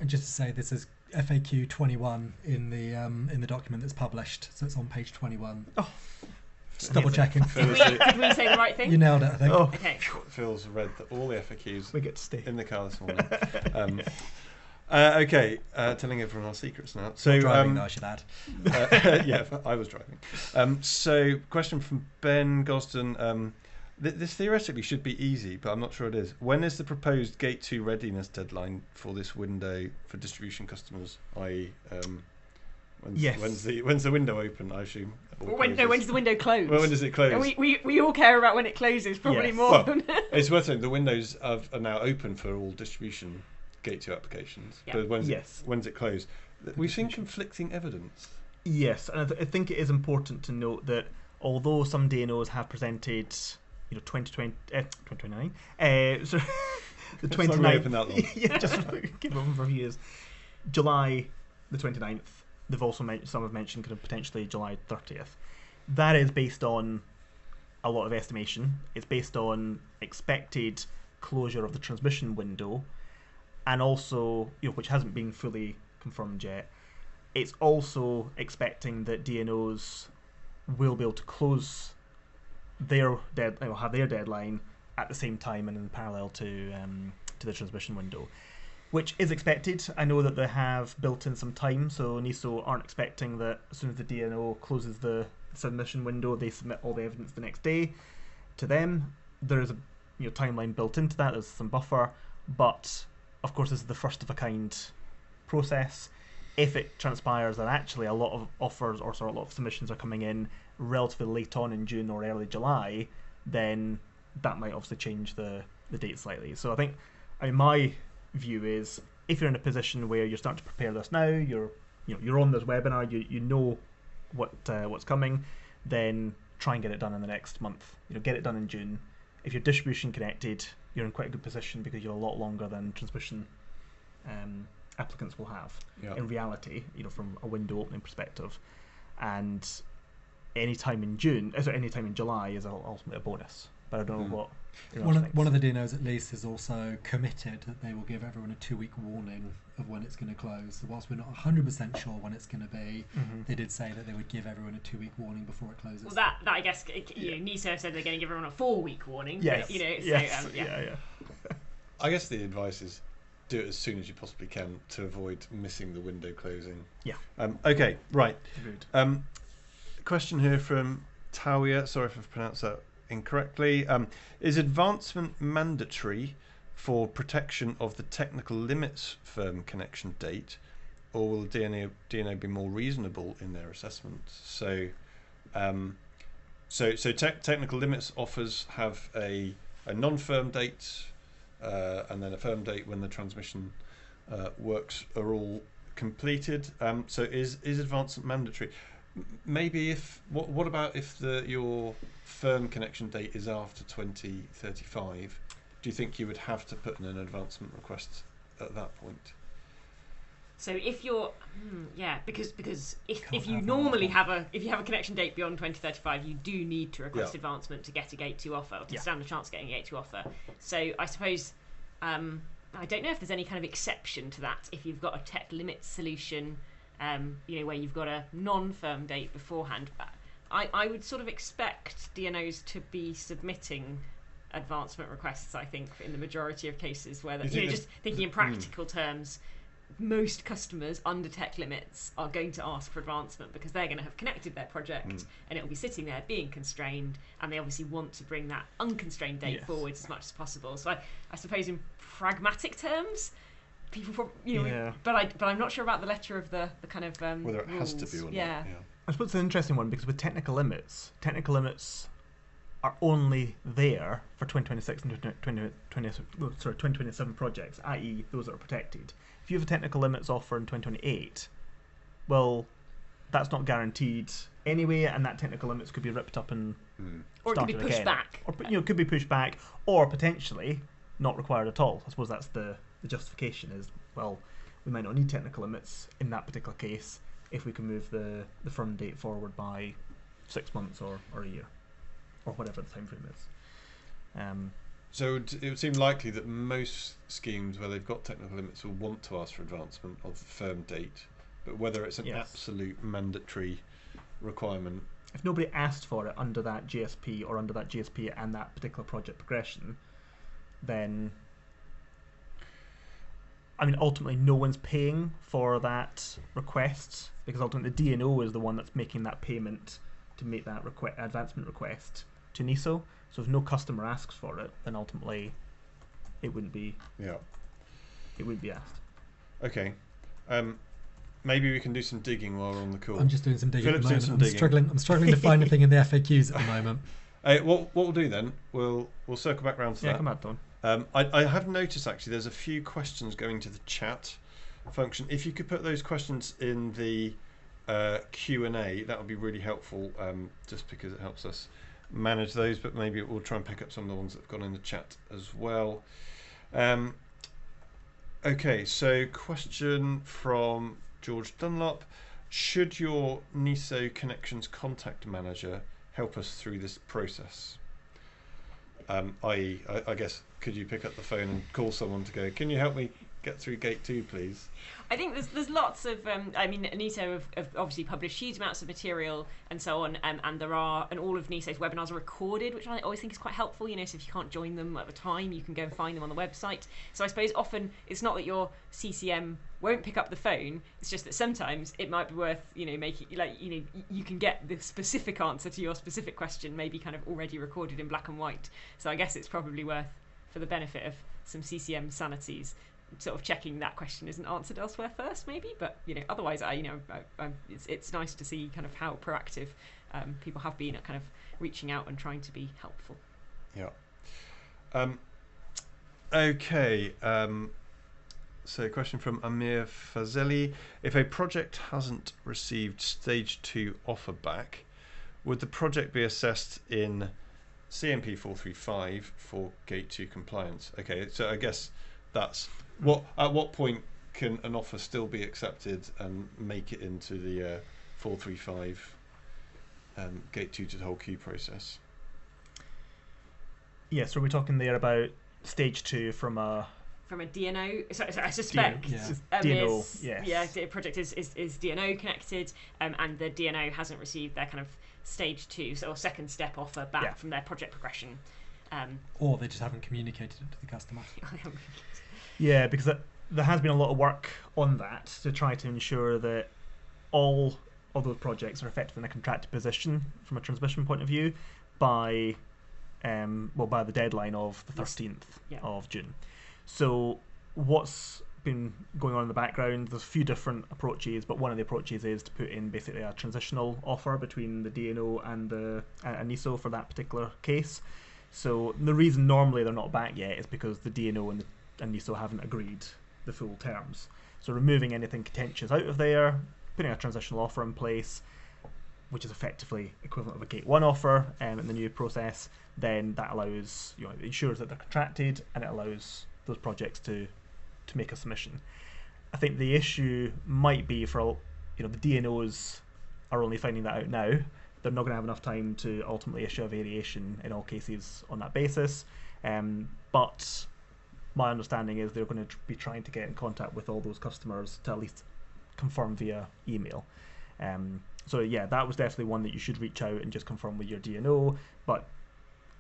And just to say, this is FAQ 21 in the document that's published, so it's on page 21. Oh, just double checking. Did we say the right thing? You nailed it, I think. Okay. Phil's read all the FAQs. We get to stay in the car this morning. Okay, telling everyone our secrets now. So Driving, though, I should add. yeah, I was driving. So, question from Ben Gosden. This theoretically should be easy, but I'm not sure it is. When is the proposed Gate 2 readiness deadline for this window for distribution customers? I.e., when's the window open? I assume. When does the window close? Well, when does it close? And we all care about when it closes, probably more Well, than. it's worth saying the windows are now open for all distribution Gate 2 applications. Yeah. But when's it close? We've seen conflicting evidence. Yes, and I think it is important to note that although some DNOs have presented, 2029, so the 29th, open that long. yeah, just give them reviews. July the 29th. They've also some have mentioned kind of potentially July 30th. That is based on a lot of estimation. It's based on expected closure of the transmission window, and also which hasn't been fully confirmed yet. It's also expecting that DNOs will be able to close have their deadline at the same time and in parallel to the transmission window, which is expected. I know that they have built in some time, so NESO aren't expecting that as soon as the DNO closes the submission window, they submit all the evidence the next day to them. There is a timeline built into that. There's some buffer, but of course this is the first of a kind process. If it transpires that actually a lot of offers or a lot of submissions are coming in relatively late on in June or early July, then that might obviously change the date slightly. So I think my view is if you're in a position where you're starting to prepare this now, you're on this webinar, you know what's coming, then try and get it done in the next month. Get it done in June. If you're distribution connected, you're in quite a good position because you're a lot longer than transmission applicants will have in reality, from a window opening perspective. And any time in July is ultimately a bonus. But I don't know what. One of the DNOs at least is also committed that they will give everyone a 2-week warning of when it's going to close. So whilst we're not 100% sure when it's going to be, they did say that they would give everyone a 2-week warning before it closes. Well, that I guess NESO have said they're going to give everyone a 4-week warning. Yes. But, yeah. I guess the advice is do it as soon as you possibly can to avoid missing the window closing. Yeah. Okay. Right. Agreed. Question here from Talia. Sorry if I've pronounced that incorrectly. Is advancement mandatory for protection of the technical limits firm connection date, or will DNO be more reasonable in their assessment? So, technical limits offers have a non-firm date and then a firm date when the transmission works are all completed. So is advancement mandatory? Maybe what about if your firm connection date is after 2035? Do you think you would have to put in an advancement request at that point? So if you're because if you normally have a connection date beyond 2035, you do need to request advancement to get a Gate 2 offer, or to stand a chance of getting a Gate 2 offer. So I suppose I don't know if there's any kind of exception to that if you've got a tech limit solution, where you've got a non-firm date beforehand. I would sort of expect DNOs to be submitting advancement requests, I think, in the majority of cases where just thinking in practical terms, most customers under tech limits are going to ask for advancement because they're going to have connected their project and it'll be sitting there being constrained, and they obviously want to bring that unconstrained date forward as much as possible. So I suppose in pragmatic terms, people probably, but I'm not sure about the letter of the kind of whether it rules. has to be or not. Yeah. I suppose it's an interesting one because with technical limits are only there for 2026 and 2027 projects, i.e. those that are protected. If you have a technical limits offer in 2028, well, that's not guaranteed anyway, and that technical limits could be ripped up and or it could be started pushed again. back. Or could be pushed back, or potentially not required at all. I suppose that's the justification is, well, we might not need technical limits in that particular case if we can move the firm date forward by 6 months or a year, or whatever the time frame is. So it would seem likely that most schemes where they've got technical limits will want to ask for advancement of the firm date, but whether it's an absolute mandatory requirement. If nobody asked for it under that GSP or under that GSP and that particular project progression, then I mean, ultimately, no one's paying for that request because ultimately the DNO is the one that's making that payment to make that advancement request to NESO. So if no customer asks for it, then ultimately it wouldn't be. Yeah. It would be asked. Okay. Maybe we can do some digging while we're on the call. I'm just doing some digging Philip's at the doing moment. some digging. I'm struggling to find anything in the FAQs at the moment. What we'll do then, we'll circle back round to that. Yeah, come on, Don. I have noticed actually there's a few questions going to the chat function. If you could put those questions in the Q&A, that would be really helpful, just because it helps us manage those, but maybe we'll try and pick up some of the ones that have gone in the chat as well. Okay, so question from George Dunlop. Should your NESO Connections Contact Manager help us through this process? I guess, could you pick up the phone and call someone to go, can you help me get through gate 2, please? I think there's lots of I mean, NESO have obviously published huge amounts of material and so on, and all of NESO's webinars are recorded, which I always think is quite helpful. So if you can't join them at the time, you can go and find them on the website. So I suppose often it's not that your CCM won't pick up the phone, it's just that sometimes it might be worth making you can get the specific answer to your specific question maybe kind of already recorded in black and white. So I guess it's probably worth, for the benefit of some CCM sanities, sort of checking that question isn't answered elsewhere first, maybe. But otherwise, it's nice to see kind of how proactive people have been at kind of reaching out and trying to be helpful. Yeah. Okay. So a question from Amir Fazeli. If a project hasn't received stage 2 offer back, would the project be assessed in CMP 435 for gate 2 compliance? Okay, so I guess that's at what point can an offer still be accepted and make it into the 435 gate 2 to the whole queue process? Yes, so we're talking there about stage 2 from a DNO. So I suspect DNO, yes. Yeah, the project is DNO connected, and the DNO hasn't received their kind of stage 2 or second step offer back from their project progression. Or they just haven't communicated it to the customer. Yeah, because there has been a lot of work on that to try to ensure that all of those projects are effectively in a contracted position from a transmission point of view by the deadline of the 13th of June. So what's been going on in the background, there's a few different approaches, but one of the approaches is to put in basically a transitional offer between the DNO and the NESO for that particular case. So the reason normally they're not back yet is because the DNO and NESO haven't agreed the full terms. So removing anything contentious out of there, putting a transitional offer in place, which is effectively equivalent of a gate 1 offer in the new process, then that allows, it ensures that they're contracted and it allows those projects to make a submission. I think the issue might be for the DNOs are only finding that out now. They're not going to have enough time to ultimately issue a variation in all cases on that basis. But my understanding is they're going to be trying to get in contact with all those customers to at least confirm via email. So yeah, that was definitely one that you should reach out and just confirm with your DNO. But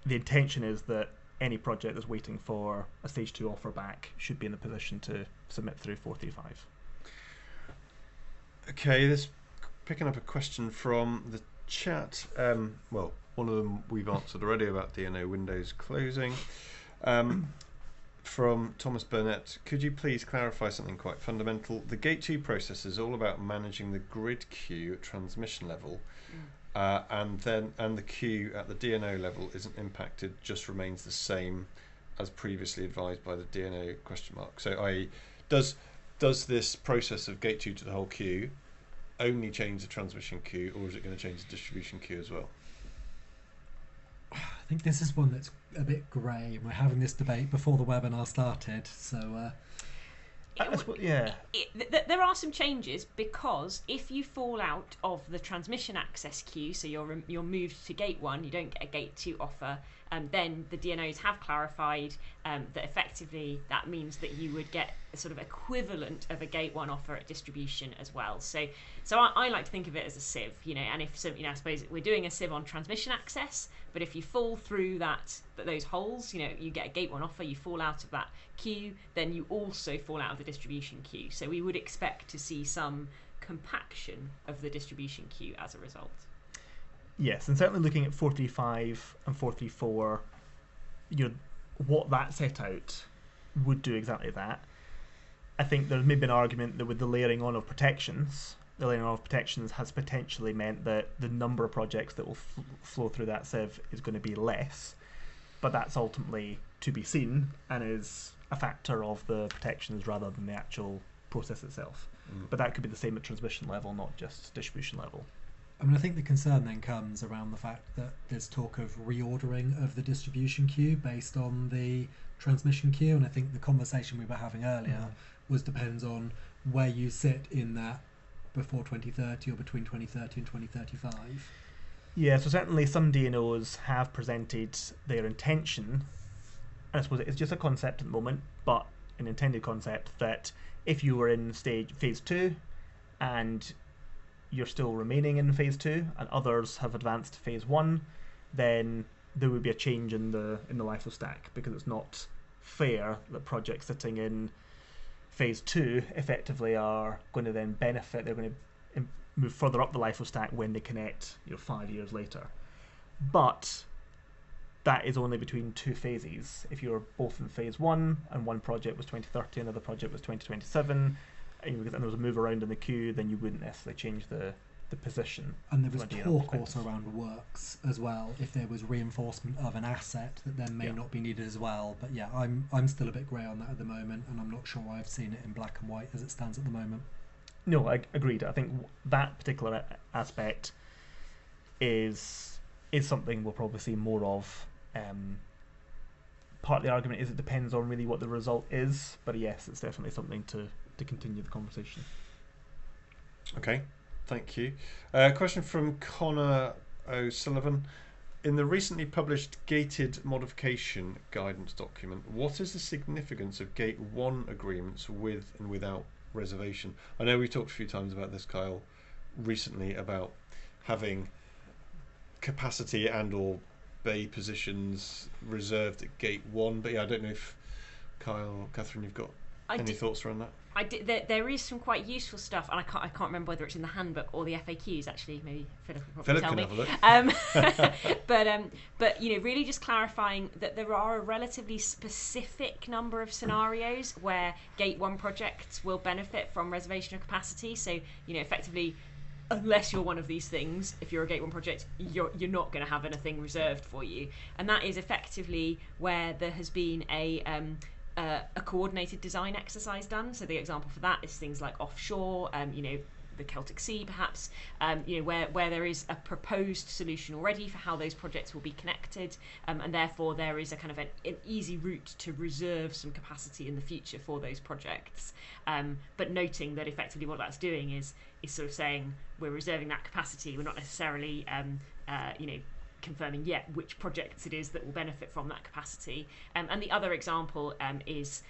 the intention is that any project that's waiting for a stage 2 offer back should be in the position to submit through 435. Okay, this picking up a question from the chat. Well, one of them we've answered already about DNO windows closing. From Thomas Burnett, could you please clarify something quite fundamental? The gate 2 process is all about managing the grid queue at transmission level, and the queue at the DNO level isn't impacted, just remains the same as previously advised by the DNO ? So does this process of gate 2 to the whole queue only change the transmission queue, or is it going to change the distribution queue as well? I think this is one that's a bit grey, and we're having this debate before the webinar started. So, there are some changes, because if you fall out of the transmission access queue, so you're moved to gate 1, you don't get a gate 2 offer, then the DNOs have clarified that effectively that means that you would get a sort of equivalent of a gate 1 offer at distribution as well. So I like to think of it as a sieve, and if I suppose we're doing a sieve on transmission access, But if you fall through those holes, you get a gate 1 offer, you fall out of that queue, then you also fall out of the distribution queue. So we would expect to see some compaction of the distribution queue as a result. Yes, and certainly looking at 435 and 434, what that set out would do exactly that. I think there's maybe an argument that with the layering on of protections, has potentially meant that the number of projects that will flow through that sieve is going to be less, but that's ultimately to be seen and is a factor of the protections rather than the actual process itself. But that could be the same at transmission level, not just distribution level. I mean, I think the concern then comes around the fact that there's talk of reordering of the distribution queue based on the transmission queue, and I think the conversation we were having earlier depends on where you sit in that before 2030 or between 2030 and 2035. Yeah, so certainly some DNOs have presented their intention, and I suppose it's just a concept at the moment, but an intended concept that if you were in phase 2 and you're still remaining in phase 2 and others have advanced to phase 1, then there would be a change in the LIFO stack, because it's not fair that projects sitting in phase 2 effectively are going to then benefit. They're going to move further up the LIFO stack when they connect 5 years later. But that is only between 2 phases. If you're both in phase 1 and one project was 2030 and another project was 2027, and there was a move around in the queue, then you wouldn't necessarily change the position. And there was talk also around works as well, if there was reinforcement of an asset that then may not be needed as well. But yeah, I'm still a bit grey on that at the moment, and I'm not sure I've seen it in black and white as it stands at the moment. No, I agreed. I think that particular aspect is something we'll probably see more of. Part of the argument is it depends on really what the result is, but yes, it's definitely something to continue the conversation. Okay, thank you. Question from Connor O'Sullivan. In the recently published gated modification guidance document, what is the significance of gate 1 agreements with and without reservation? I know we talked a few times about this, Kyle, recently, about having capacity and or bay positions reserved at gate 1, but yeah, I don't know if Kyle, Catherine, you've got any thoughts around that? There is some quite useful stuff, and I can't remember whether it's in the handbook or the FAQs. Actually, maybe Philip will probably tell me. Have a look. But really just clarifying that there are a relatively specific number of scenarios where Gate 1 projects will benefit from reservation of capacity. So effectively, unless you're one of these things, if you're a Gate 1 project, you're not going to have anything reserved for you, and that is effectively where there has been a coordinated design exercise done. So the example for that is things like offshore, the Celtic Sea perhaps, where there is a proposed solution already for how those projects will be connected, and therefore there is a kind of an easy route to reserve some capacity in the future for those projects. But noting that effectively what that's doing is sort of saying we're reserving that capacity. We're not necessarily confirming yet which projects it is that will benefit from that capacity. And the other example is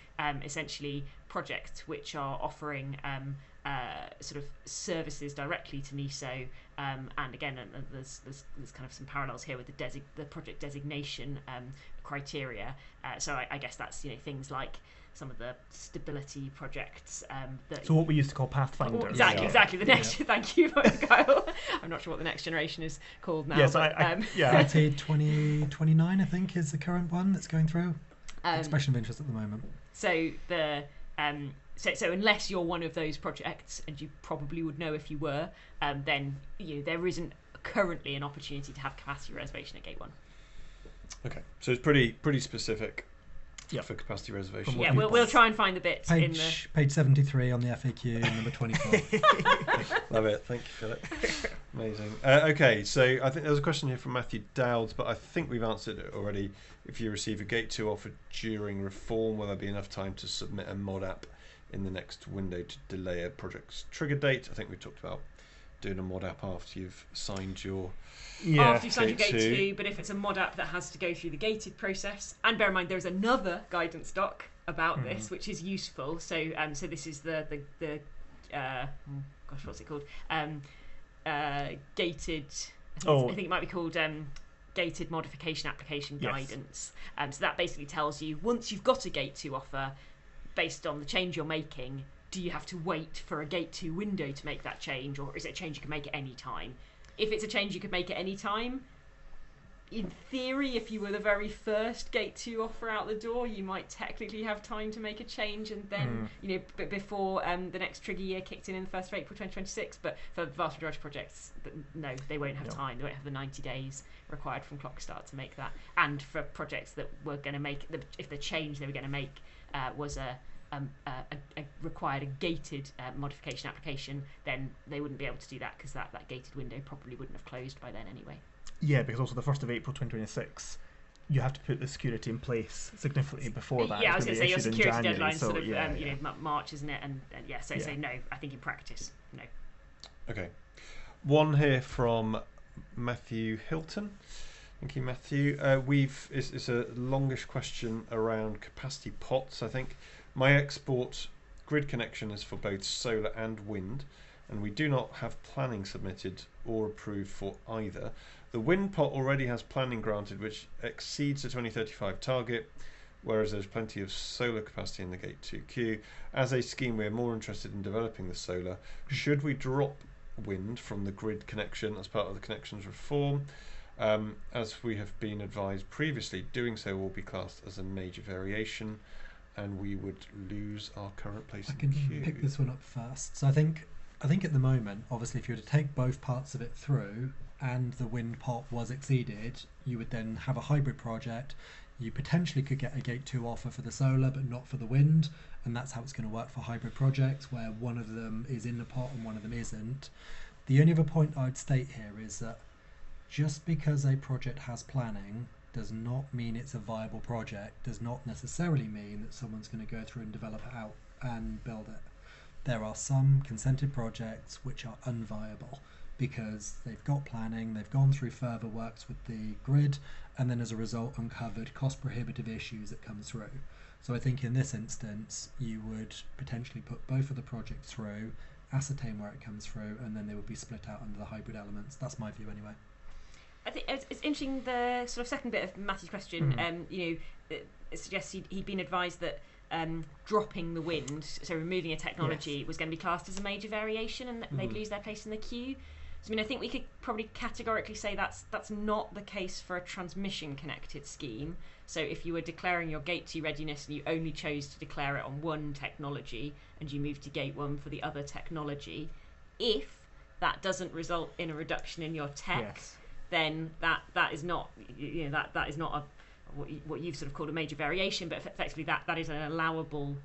essentially projects which are offering sort of services directly to NESO, and again, there's kind of some parallels here with the project designation criteria. So I guess that's things like some of the stability projects. So what we used to call Pathfinder. Exactly. The next. Thank you, Kyle. I'm not sure what the next generation is called now. Yes, I'd say 2029, I think, is the current one that's going through. Expression of interest at the moment. So the so unless you're one of those projects, and you probably would know if you were, then there isn't currently an opportunity to have capacity reservation at Gate 1. Okay, so it's pretty specific. Yeah, for capacity reservation. Yeah, we'll try and find the bits in the page 73 on the FAQ, number 24. Love it, thank you, Philip. Amazing. Okay, so I think there was a question here from Matthew Dowds, but I think we've answered it already. If you receive a Gate 2 offer during reform, will there be enough time to submit a mod app in the next window to delay a project's trigger date? I think we talked about doing a mod app after you've signed your after you've signed your Gate 2, but if it's a mod app that has to go through the gated process, and bear in mind there's another guidance doc about this which is useful. So so this is the what's it called? Gated. I think it might be called gated modification application Yes. guidance. So that basically tells you, once you've got a gate 2 offer, based on the change you're making, do you have to wait for a gate 2 window to make that change, or is it a change you can make at any time? If it's a change you could make at any time, in theory, if you were the very first gate 2 offer out the door, you might technically have time to make a change, and then but before the next trigger year kicked in the 1st of April 2026. But for the vast majority of projects, no, they won't have time. They won't have the 90 days required from clock start to make that. And for projects that were going to make, if the change they were going to make was required a gated modification application, then they wouldn't be able to do that, because that gated window probably wouldn't have closed by then anyway. Yeah, because also the 1st of April 2026, you have to put the security in place significantly before that. Yeah, I was going going to to say your be issued in security January, deadline so, sort of March, isn't it? And so no, I think in practice, no. Okay. One here from Matthew Hilton. Thank you, Matthew. It's a longish question around capacity pots, I think. My export grid connection is for both solar and wind, and we do not have planning submitted or approved for either. The wind pot already has planning granted, which exceeds the 2035 target, whereas there's plenty of solar capacity in the Gate 2 queue. As a scheme, we're more interested in developing the solar. Should we drop wind from the grid connection as part of the connections reform? As we have been advised previously, doing so will be classed as a major variation, and we would lose our current place in the queue. I can pick this one up first. So I think at the moment, obviously, if you were to take both parts of it through and the wind pot was exceeded, you would then have a hybrid project. You potentially could get a Gate 2 offer for the solar but not for the wind, and that's how it's going to work for hybrid projects, where one of them is in the pot and one of them isn't. The only other point I'd state here is that just because a project has planning does not mean it's a viable project, does not necessarily mean that someone's going to go through and develop it out and build it. There are some consented projects which are unviable because they've got planning, they've gone through further works with the grid, and then as a result uncovered cost prohibitive issues that come through. So I think in this instance you would potentially put both of the projects through, ascertain where it comes through, and then they would be split out under the hybrid elements. That's my view anyway. I think it's interesting, the sort of second bit of Matthew's question. It suggests he'd been advised that dropping the wind, so removing a technology, was going to be classed as a major variation, and they'd lose their place in the queue. So I think we could probably categorically say that's not the case for a transmission connected scheme. So if you were declaring your Gate 2 readiness and you only chose to declare it on one technology and you moved to Gate 1 for the other technology, if that doesn't result in a reduction in your tech, then that is not that is not what you've sort of called a major variation, but effectively that is an allowable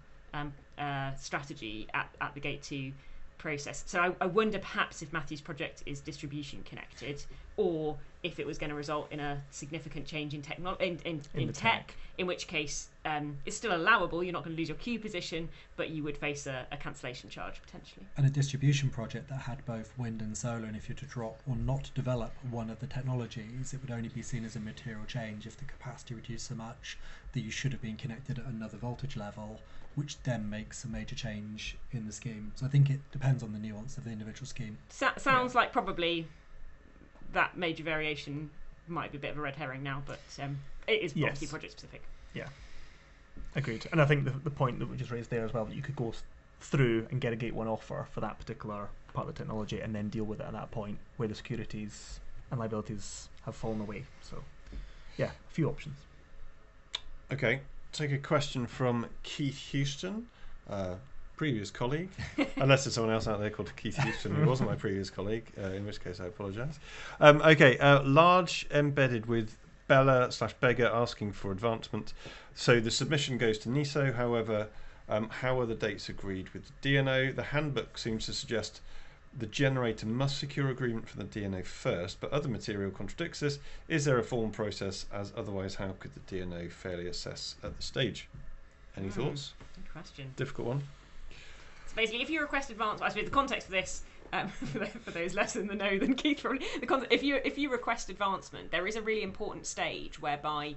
strategy at the Gate 2 process. So I wonder perhaps if Matthew's project is distribution connected, or if it was going to result in a significant change in tech, in which case it's still allowable. You're not going to lose your queue position, but you would face a cancellation charge potentially. And a distribution project that had both wind and solar, and if you were to drop or not develop one of the technologies, it would only be seen as a material change if the capacity reduced so much that you should have been connected at another voltage level, which then makes a major change in the scheme. So I think it depends on the nuance of the individual scheme. Sounds like probably that major variation might be a bit of a red herring now, but it is obviously project specific. Yeah, agreed. And I think the point that we just raised there as well, that you could go through and get a Gate 1 offer for that particular part of the technology and then deal with it at that point where the securities and liabilities have fallen away. So yeah, a few options. Okay, take a question from Keith Houston, previous colleague, unless there's someone else out there called Keith Houston who wasn't my previous colleague, in which case I apologise. Large embedded with Bella/Beggar asking for advancement. So the submission goes to NESO, however, how are the dates agreed with the DNO? The handbook seems to suggest the generator must secure agreement from the DNO first, but other material contradicts this. Is there a formal process, as otherwise how could the DNO fairly assess at this stage? Any thoughts? Good question. Difficult one. So basically, if you request advance, I suppose the context for this, for those less in the know than Keith probably, if you request advancement, there is a really important stage whereby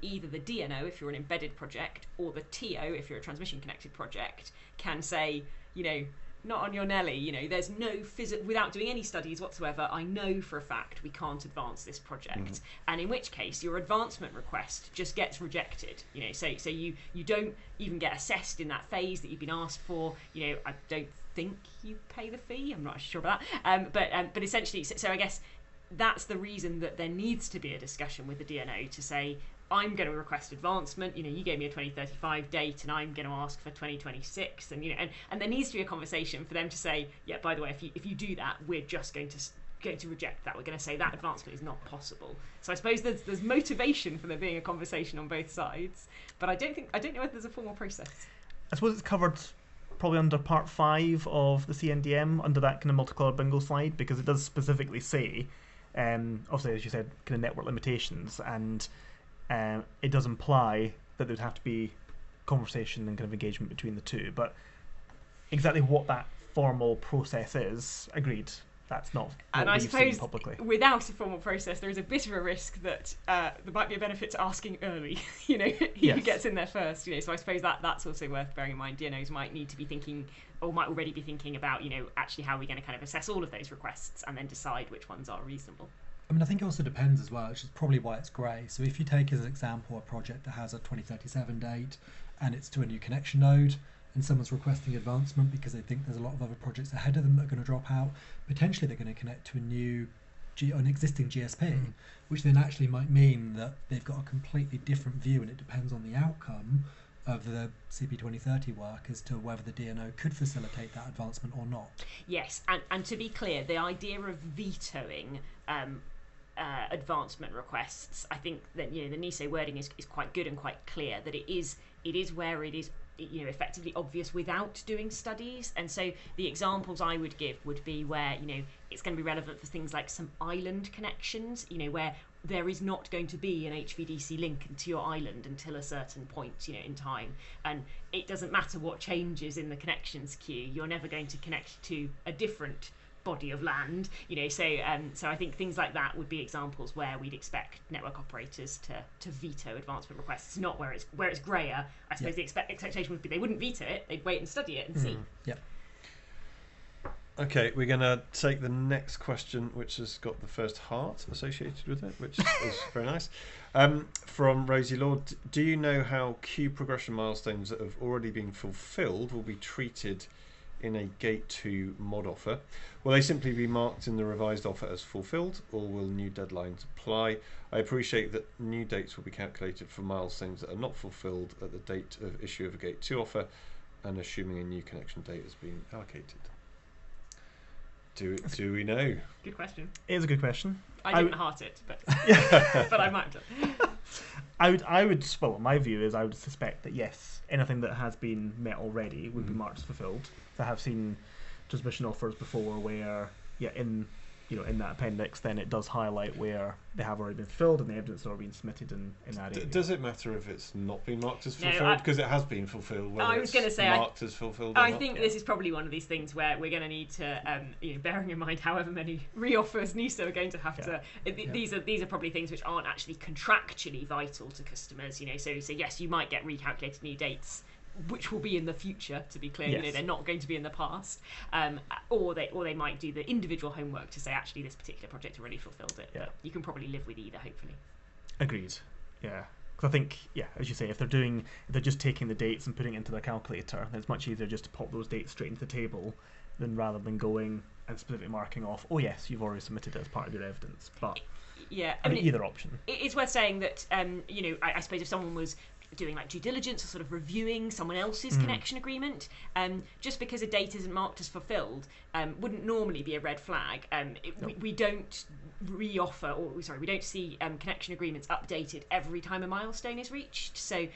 either the DNO, if you're an embedded project, or the TO, if you're a transmission connected project, can say, on your Nelly. You know, there's no without doing any studies whatsoever. I know for a fact we can't advance this project, and in which case your advancement request just gets rejected. You know, so you don't even get assessed in that phase that you've been asked for. You know, I don't think you pay the fee. I'm not sure about that. But essentially, so I guess that's the reason that there needs to be a discussion with the DNO to say, I'm going to request advancement. You know, you gave me a 2035 date, and I'm going to ask for 2026. And you know, and there needs to be a conversation for them to say, yeah, by the way, if you do that, we're just going to reject that. We're going to say that advancement is not possible. So I suppose there's motivation for there being a conversation on both sides, but I don't know whether there's a formal process. I suppose it's covered probably under part 5 of the CNDM, under that kind of multicolored bingo slide, because it does specifically say, obviously as you said, kind of network limitations, and it does imply that there would have to be conversation and kind of engagement between the two. But exactly what that formal process is, agreed, that's not what we've seen publicly. Without a formal process, there is a bit of a risk that there might be a benefit to asking early. You know, who gets in there first. You know, so I suppose that's also worth bearing in mind. DNOs might need to be thinking, or might already be thinking about, you know, actually how we're going to kind of assess all of those requests and then decide which ones are reasonable. I mean, I think it also depends as well, which is probably why it's grey. So if you take as an example a project that has a 2037 date and it's to a new connection node, and someone's requesting advancement because they think there's a lot of other projects ahead of them that are going to drop out, potentially they're going to connect to an existing GSP, which then actually might mean that they've got a completely different view, and it depends on the outcome of the CP 2030 work as to whether the DNO could facilitate that advancement or not. Yes, and to be clear, the idea of vetoing advancement requests, I think that, you know, the NESO wording is quite good and quite clear that it is where it is, you know, effectively obvious without doing studies. And so the examples I would give would be where, you know, it's going to be relevant for things like some island connections, you know, where there is not going to be an HVDC link into your island until a certain point, you know, in time, and it doesn't matter what changes in the connections queue, you're never going to connect to a different body of land, you know. So I think things like that would be examples where we'd expect network operators to veto advancement requests. Not where it's grayer. I suppose the expectation would be they wouldn't veto it, they'd wait and study it and see. Yep. Okay, we're going to take the next question, which has got the first heart associated with it, which is very nice. From Rosie Lord, do you know how queue progression milestones that have already been fulfilled will be treated in a Gate 2 mod offer? Will they simply be marked in the revised offer as fulfilled, or will new deadlines apply? I appreciate that new dates will be calculated for milestones that are not fulfilled at the date of issue of a Gate 2 offer, and assuming a new connection date has been allocated. Do we know? Good question. It is a good question. I didn't heart it, but but I might have done. I would well, my view is I would suspect that yes, anything that has been met already would be marked as fulfilled. I have seen transmission offers before where in that appendix then it does highlight where they have already been fulfilled and the evidence has already been submitted in that area. Does it matter if it's not been marked as fulfilled? Because it has been fulfilled. I was going to say marked as fulfilled. I think this is probably one of these things where we're going to need to, bearing in mind however many re-offers NESO are going to have to. These are probably things which aren't actually contractually vital to customers. You know, so yes, you might get recalculated new dates, which will be in the future, to be clear. Yes. You know, they're not going to be in the past, or they might do the individual homework to say actually this particular project already fulfilled it. Yeah. You can probably live with either, hopefully. Agreed. Yeah, because I think as you say, if they're just taking the dates and putting it into their calculator, then it's much easier just to pop those dates straight into the table, than rather than going and specifically marking off, oh yes, you've already submitted it as part of your evidence. But yeah, I mean either option. It's worth saying that I suppose if someone was doing like due diligence or sort of reviewing someone else's connection agreement, just because a date isn't marked as fulfilled wouldn't normally be a red flag. We don't we don't see connection agreements updated every time a milestone is reached. So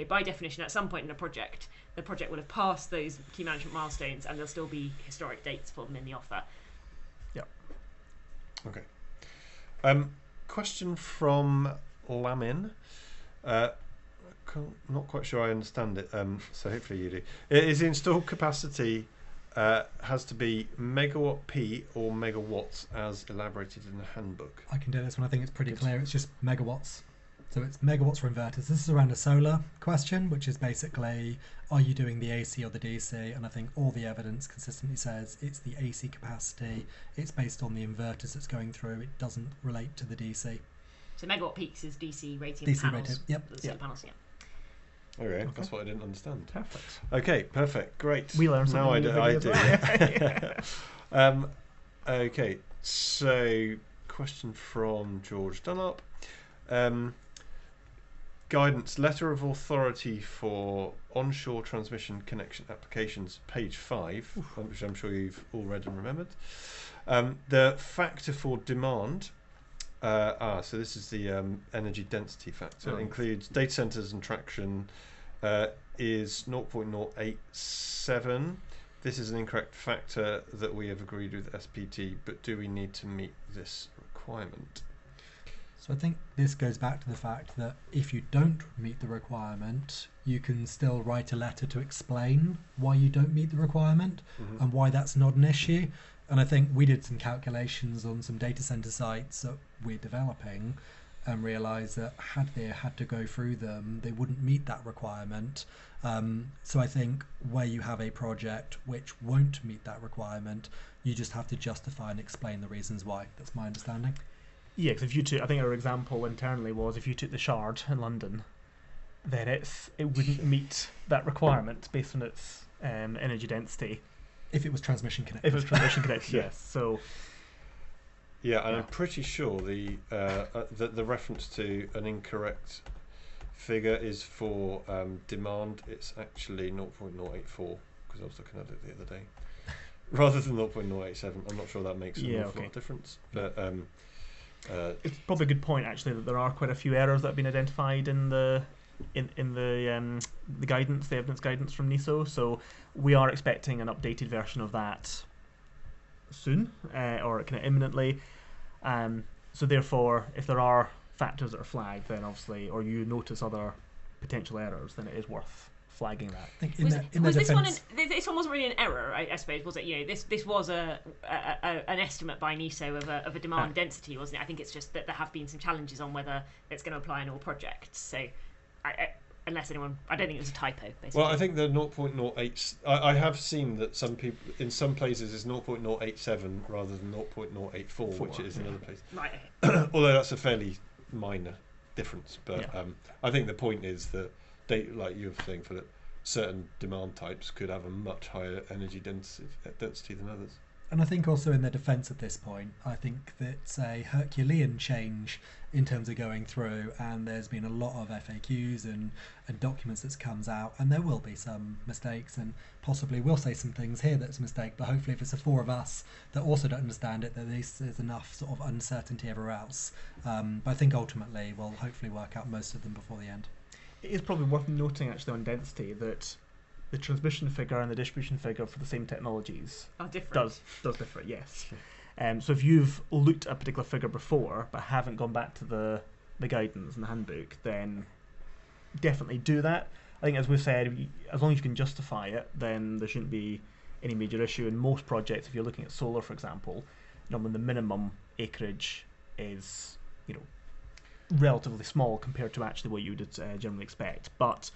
by definition, at some point in a project, the project will have passed those key management milestones and there'll still be historic dates for them in the offer. Yep. Okay. Question from Lamin. Not quite sure I understand it, so hopefully you do. Is installed capacity has to be megawatt P or megawatts as elaborated in the handbook? I can do this one. I think it's pretty clear. It's just megawatts. So it's megawatts for inverters. This is around a solar question, which is basically, are you doing the AC or the DC? And I think all the evidence consistently says it's the AC capacity. It's based on the inverters that's going through. It doesn't relate to the DC. So megawatt peaks is DC rating DC panels. rated, yep. The solar panels, yeah. Okay, that's what I didn't understand. Perfect. Okay, perfect, great. We learned something. Now I new do. I video do. as well. Okay, so question from George Dunlop. Guidance, letter of authority for onshore transmission connection applications, page 5, which I'm sure you've all read and remembered. The factor for demand, so this is the energy density factor, includes data centers and traction, is 0.087. This is an incorrect factor that we have agreed with SPT, but do we need to meet this requirement? So I think this goes back to the fact that if you don't meet the requirement, you can still write a letter to explain why you don't meet the requirement and why that's not an issue. And I think we did some calculations on some data center sites that we're developing and realised that had they had to go through them, they wouldn't meet that requirement. So I think where you have a project which won't meet that requirement, you just have to justify and explain the reasons why. That's my understanding. Yeah, because if you took, I think our example internally was if you took the Shard in London, then it wouldn't meet that requirement based on its energy density. If it was transmission connected. If it was transmission connected, yes. So. Yeah, and I'm pretty sure the reference to an incorrect figure is for demand. It's actually 0.084 because I was looking at it the other day, rather than 0.087. I'm not sure that makes an awful lot of difference, but. It's probably a good point actually that there are quite a few errors that have been identified in the guidance, the evidence guidance from NESO. So we are expecting an updated version of that soon, or kind of imminently. So therefore, if there are factors that are flagged, then obviously, or you notice other potential errors, then it is worth flagging that. I think this one wasn't really an error, I suppose, was it? You know, this was an estimate by NESO of a demand density, wasn't it? I think it's just that there have been some challenges on whether it's going to apply in all projects. So, unless anyone, I don't think it was a typo. Basically. Well, I think the 0.08. I have seen that some people in some places is 0.087 rather than 0.084, which is in other places. Right. Although that's a fairly minor difference, but I think the point is that. Like you were saying, Philip, certain demand types could have a much higher energy density than others. And I think also in their defence at this point, I think that's a Herculean change in terms of going through, and there's been a lot of FAQs and documents that comes out, and there will be some mistakes, and possibly we'll say some things here that's a mistake, but hopefully if it's the four of us that also don't understand it, then there's enough sort of uncertainty everywhere else. But I think ultimately we'll hopefully work out most of them before the end. It is probably worth noting actually on density that the transmission figure and the distribution figure for the same technologies are different. Does differ, yes. So if you've looked at a particular figure before but haven't gone back to the guidance and the handbook, then definitely do that. I think, as we've said, as long as you can justify it, then there shouldn't be any major issue. In most projects, if you're looking at solar, for example, normally the minimum acreage is, relatively small compared to actually what you would generally expect. But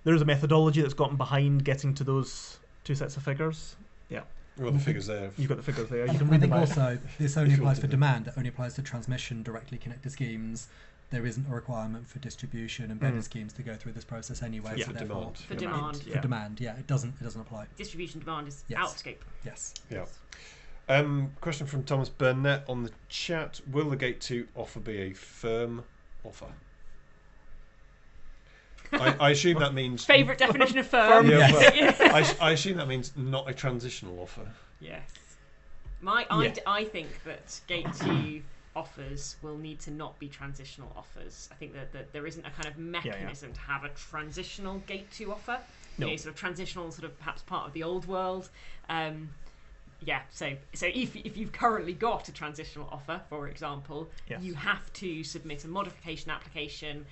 there is a methodology that's gotten behind getting to those two sets of figures. Yeah. Well, the figures there. You've got the figures there. You can read them out. Also, this only applies for demand. It only applies to transmission directly connected schemes. There isn't a requirement for distribution embedded schemes to go through this process anyway. For demand. For demand. For demand, yeah. It doesn't apply. Distribution demand is out of scope. Yes. Yeah. Question from Thomas Burnett on the chat. Will the Gate 2 offer be a firm offer? I assume that means... Favourite definition of firm. Yes. I assume that means not a transitional offer. Yes. I think that Gate 2 offers will need to not be transitional offers. I think that there isn't a kind of mechanism to have a transitional Gate 2 offer. No. Sort of transitional, sort of perhaps part of the old world. So if you've currently got a transitional offer, for example, you have to submit a modification application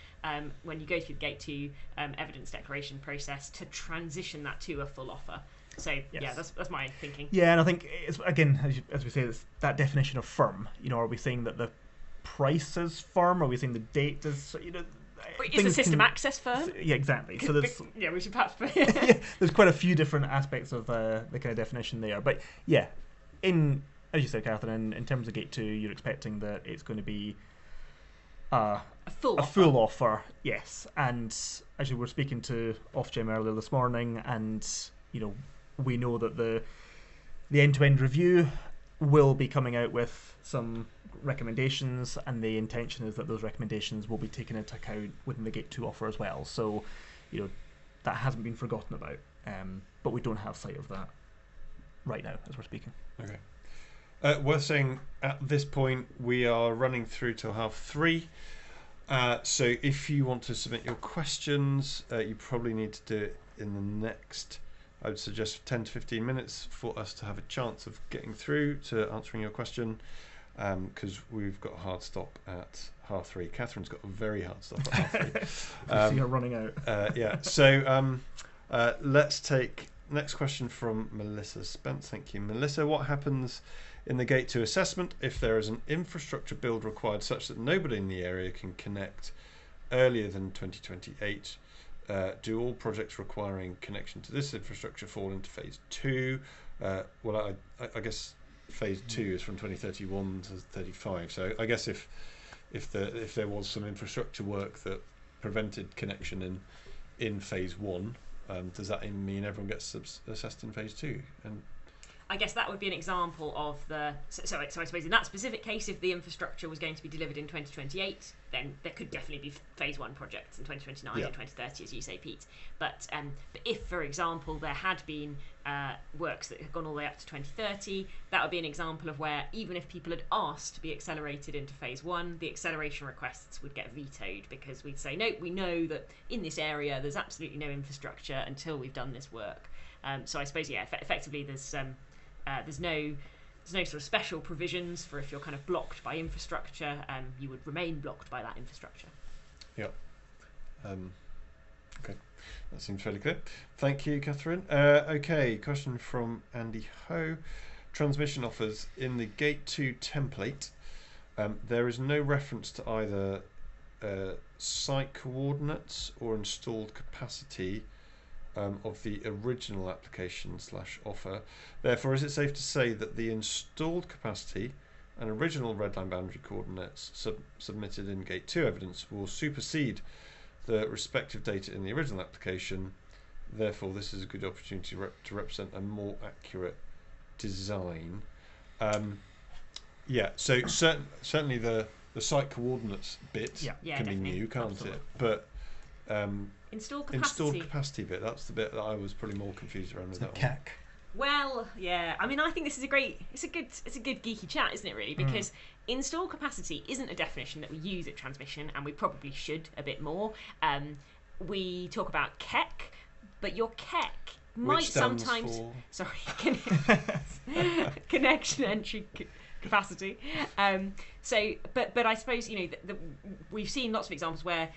when you go through the Gate 2 evidence declaration process to transition that to a full offer. So that's my thinking. Yeah, and I think it's, again, as we say, it's that definition of firm. Are we saying that prices firm? Are we saying the date is, Is a system access firm? Yeah, exactly. So there's yeah, we should perhaps. yeah, there's quite a few different aspects of the kind of definition there. But yeah, as you said, Catherine, in terms of Gate 2, you're expecting that it's going to be a full offer, yes. And actually, we're speaking to Ofgem earlier this morning, and we know that the end-to-end review will be coming out with some recommendations, and the intention is that those recommendations will be taken into account within the Gate 2 offer as well. So, that hasn't been forgotten about, but we don't have sight of that right now as we're speaking. Okay. Worth saying, at this point, we are running through till 3:30. So if you want to submit your questions, you probably need to do it in the next, I would suggest, 10 to 15 minutes for us to have a chance of getting through to answering your question, because we've got a hard stop at 3:30. Catherine's got a very hard stop at 3:30. You're running out. Yeah. So let's take next question from Melissa Spence. Thank you, Melissa. What happens in the Gate 2 assessment if there is an infrastructure build required such that nobody in the area can connect earlier than 2028? Do all projects requiring connection to this infrastructure fall into phase 2? Well, I guess phase 2 is from 2031 to 35. So I guess if there was some infrastructure work that prevented connection in phase 1, does that mean everyone gets assessed in phase 2? And I guess that would be an example of so I suppose in that specific case, if the infrastructure was going to be delivered in 2028, then there could definitely be phase 1 projects in 2029 and 2030, as you say, Pete. But if, for example, there had been works that had gone all the way up to 2030, that would be an example of where, even if people had asked to be accelerated into phase 1, the acceleration requests would get vetoed, because we'd say, no, we know that in this area there's absolutely no infrastructure until we've done this work. So I suppose, effectively there's no sort of special provisions for if you're kind of blocked by infrastructure, you would remain blocked by that infrastructure. Yeah. Okay, that seems fairly clear. Thank you, Catherine. Okay, question from Andy Ho. Transmission offers in the Gate 2 template. There is no reference to either site coordinates or installed capacity of the original application / offer. Therefore, is it safe to say that the installed capacity and original redline boundary coordinates submitted in Gate 2 evidence will supersede the respective data in the original application? Therefore, this is a good opportunity to represent a more accurate design. So certainly the site coordinates bit can be new, can't absolutely. it? But Installed capacity bit, that's the bit that I was probably more confused around with that CAC. one. Well, yeah. I mean, I think this is a good geeky chat, isn't it? Really, because installed capacity isn't a definition that we use at transmission, and we probably should a bit more. We talk about KEC, but your KEC might sometimes connection entry capacity. But I suppose we've seen lots of examples where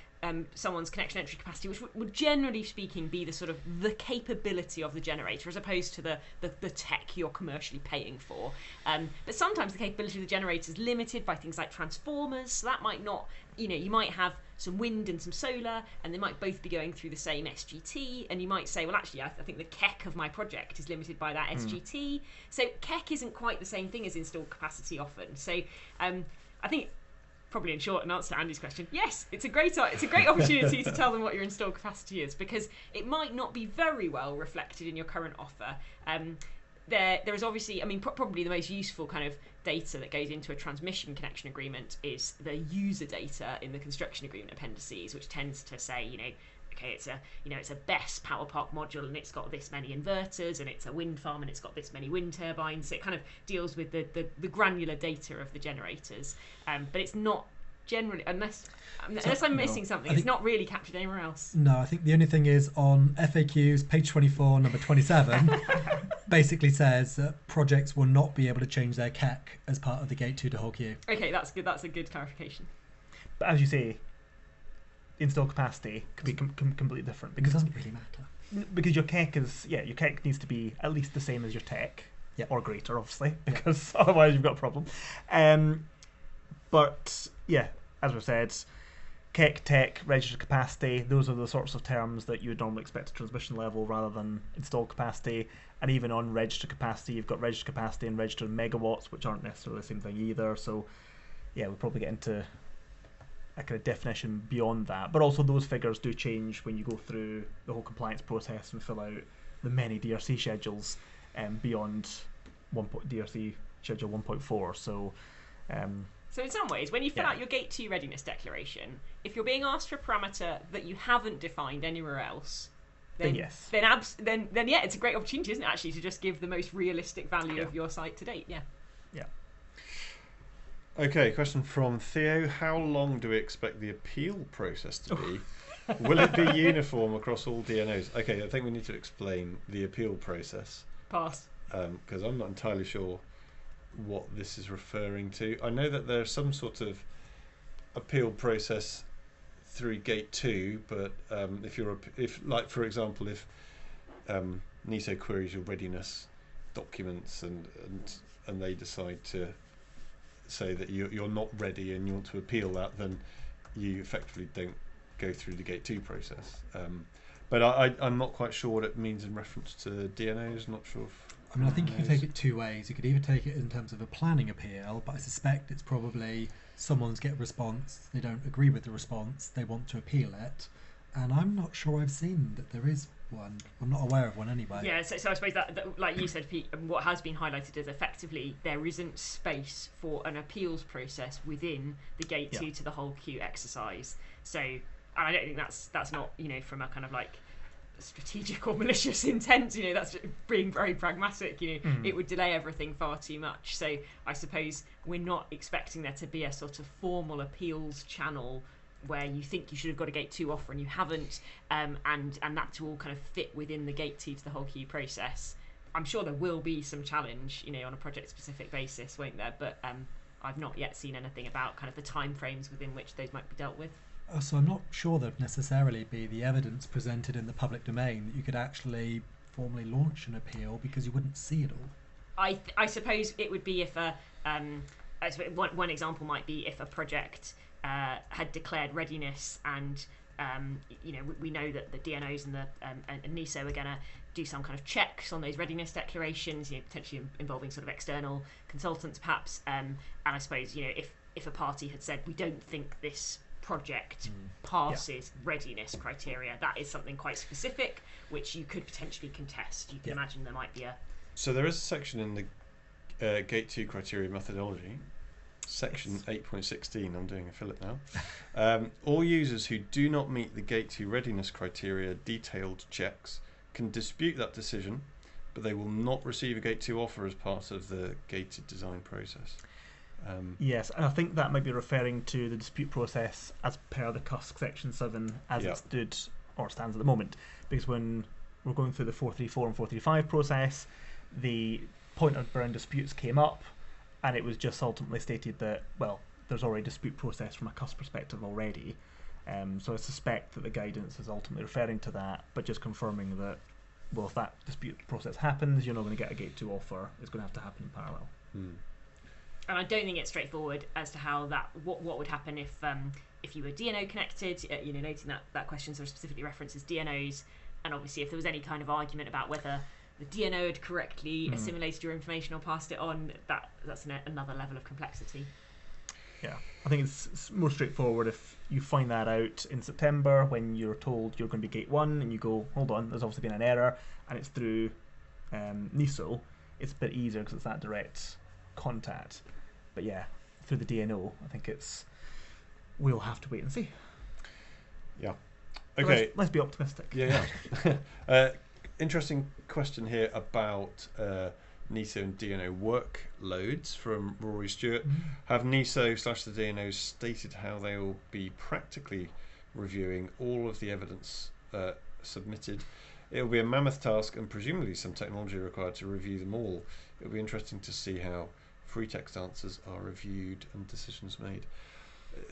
someone's connection entry capacity, which would generally speaking be the sort of the capability of the generator, as opposed to the tech you're commercially paying for. But sometimes the capability of the generator is limited by things like transformers. So that might not, you might have some wind and some solar, and they might both be going through the same SGT. And you might say, well, actually, I think the KEC of my project is limited by that SGT. So KEC isn't quite the same thing as installed capacity often. So I think, probably in short, an answer to Andy's question, yes, it's a great opportunity to tell them what your installed capacity is, because it might not be very well reflected in your current offer. There is obviously, probably the most useful kind of data that goes into a transmission connection agreement is the user data in the construction agreement appendices, which tends to say, okay, it's a BESS power park module, and it's got this many inverters, and it's a wind farm, and it's got this many wind turbines. So it kind of deals with the granular data of the generators, but it's not generally, unless I'm missing something, it's not really captured anywhere else. No, I think the only thing is on FAQs, page 24, number 27, basically says that projects will not be able to change their KEC as part of the Gate 2 to whole queue. Okay, that's good. That's a good clarification. But as you say, installed capacity could be completely different, because It doesn't really matter. Because your KEC needs to be at least the same as your tech, or greater, obviously, because otherwise you've got a problem. But yeah, as we said, KEC, tech, registered capacity, those are the sorts of terms that you would normally expect at transmission level rather than installed capacity. And even on registered capacity, you've got registered capacity and registered megawatts, which aren't necessarily the same thing either. So yeah, we'll probably get into a kind of definition beyond that. But also those figures do change when you go through the whole compliance process and fill out the many DRC schedules beyond DRC schedule 1.4. So So in some ways, when you fill out your Gate 2 readiness declaration, if you're being asked for a parameter that you haven't defined anywhere else, then yes. Then yeah, it's a great opportunity, isn't it, actually, to just give the most realistic value of your site to date. Yeah. Yeah. Okay, question from Theo. How long do we expect the appeal process to be? Will it be uniform across all DNOs? Okay, I think we need to explain the appeal process. Pass. Because I'm not entirely sure what this is referring to. I know that there's some sort of appeal process through Gate 2, but if for example, if NESO queries your readiness documents and they decide to say that you're not ready and you want to appeal that, then you effectively don't go through the Gate 2 process. But I'm not quite sure what it means in reference to DNOs. Not sure if I mean, I think you could take it two ways. You could either take it in terms of a planning appeal, but I suspect it's probably someone's get a response, they don't agree with the response, they want to appeal it, and I'm not sure I've seen that there is one. I'm not aware of one anyway. Yeah, so I suppose that, like you said, Pete, what has been highlighted is effectively there isn't space for an appeals process within the Gate 2 to the whole queue exercise. So, and I don't think that's not, from a kind of like strategic or malicious intent, that's being very pragmatic. It would delay everything far too much. So I suppose we're not expecting there to be a sort of formal appeals channel where you think you should have got a Gate 2 offer and you haven't, and that to all kind of fit within the Gate 2 to the whole queue process. I'm sure there will be some challenge, on a project specific basis, won't there? But I've not yet seen anything about kind of the time frames within which those might be dealt with. So I'm not sure there'd necessarily be the evidence presented in the public domain that you could actually formally launch an appeal, because you wouldn't see it all. I suppose it would be if one example might be if a project had declared readiness and we know that the DNOs and NESO are going to do some kind of checks on those readiness declarations, potentially involving sort of external consultants perhaps, and I suppose if a party had said we don't think this project passes readiness criteria, that is something quite specific which you could potentially contest. You can imagine there might be So there is a section in the Gate 2 criteria methodology, section 8.16, I'm doing a Philip now. All users who do not meet the Gate 2 readiness criteria detailed checks can dispute that decision, but they will not receive a Gate 2 offer as part of the gated design process. Yes, and I think that might be referring to the dispute process as per the CUSC section 7 as it stood or stands at the moment, because when we're going through the 434 and 435 process, the point around disputes came up, and it was just ultimately stated that, well, there's already a dispute process from a CUSC perspective already, so I suspect that the guidance is ultimately referring to that, but just confirming that, well, if that dispute process happens, you're not going to get a Gate 2 offer. It's going to have to happen in parallel. And I don't think it's straightforward as to how what would happen if you were DNO connected. Noting that question sort of specifically references DNOs, and obviously if there was any kind of argument about whether the DNO had correctly assimilated your information or passed it on, that's another level of complexity. Yeah, I think it's more straightforward if you find that out in September when you're told you're going to be Gate 1 and you go, hold on, there's obviously been an error, and it's through NESO. It's a bit easier because it's that direct contact. But yeah, through the DNO, I think we'll have to wait and see. Yeah. Okay. So let's be optimistic. Yeah. Interesting question here about NESO and DNO workloads from Rory Stewart. Have NESO/the DNOs stated how they will be practically reviewing all of the evidence submitted? It will be a mammoth task and presumably some technology required to review them all. It will be interesting to see how free text answers are reviewed and decisions made.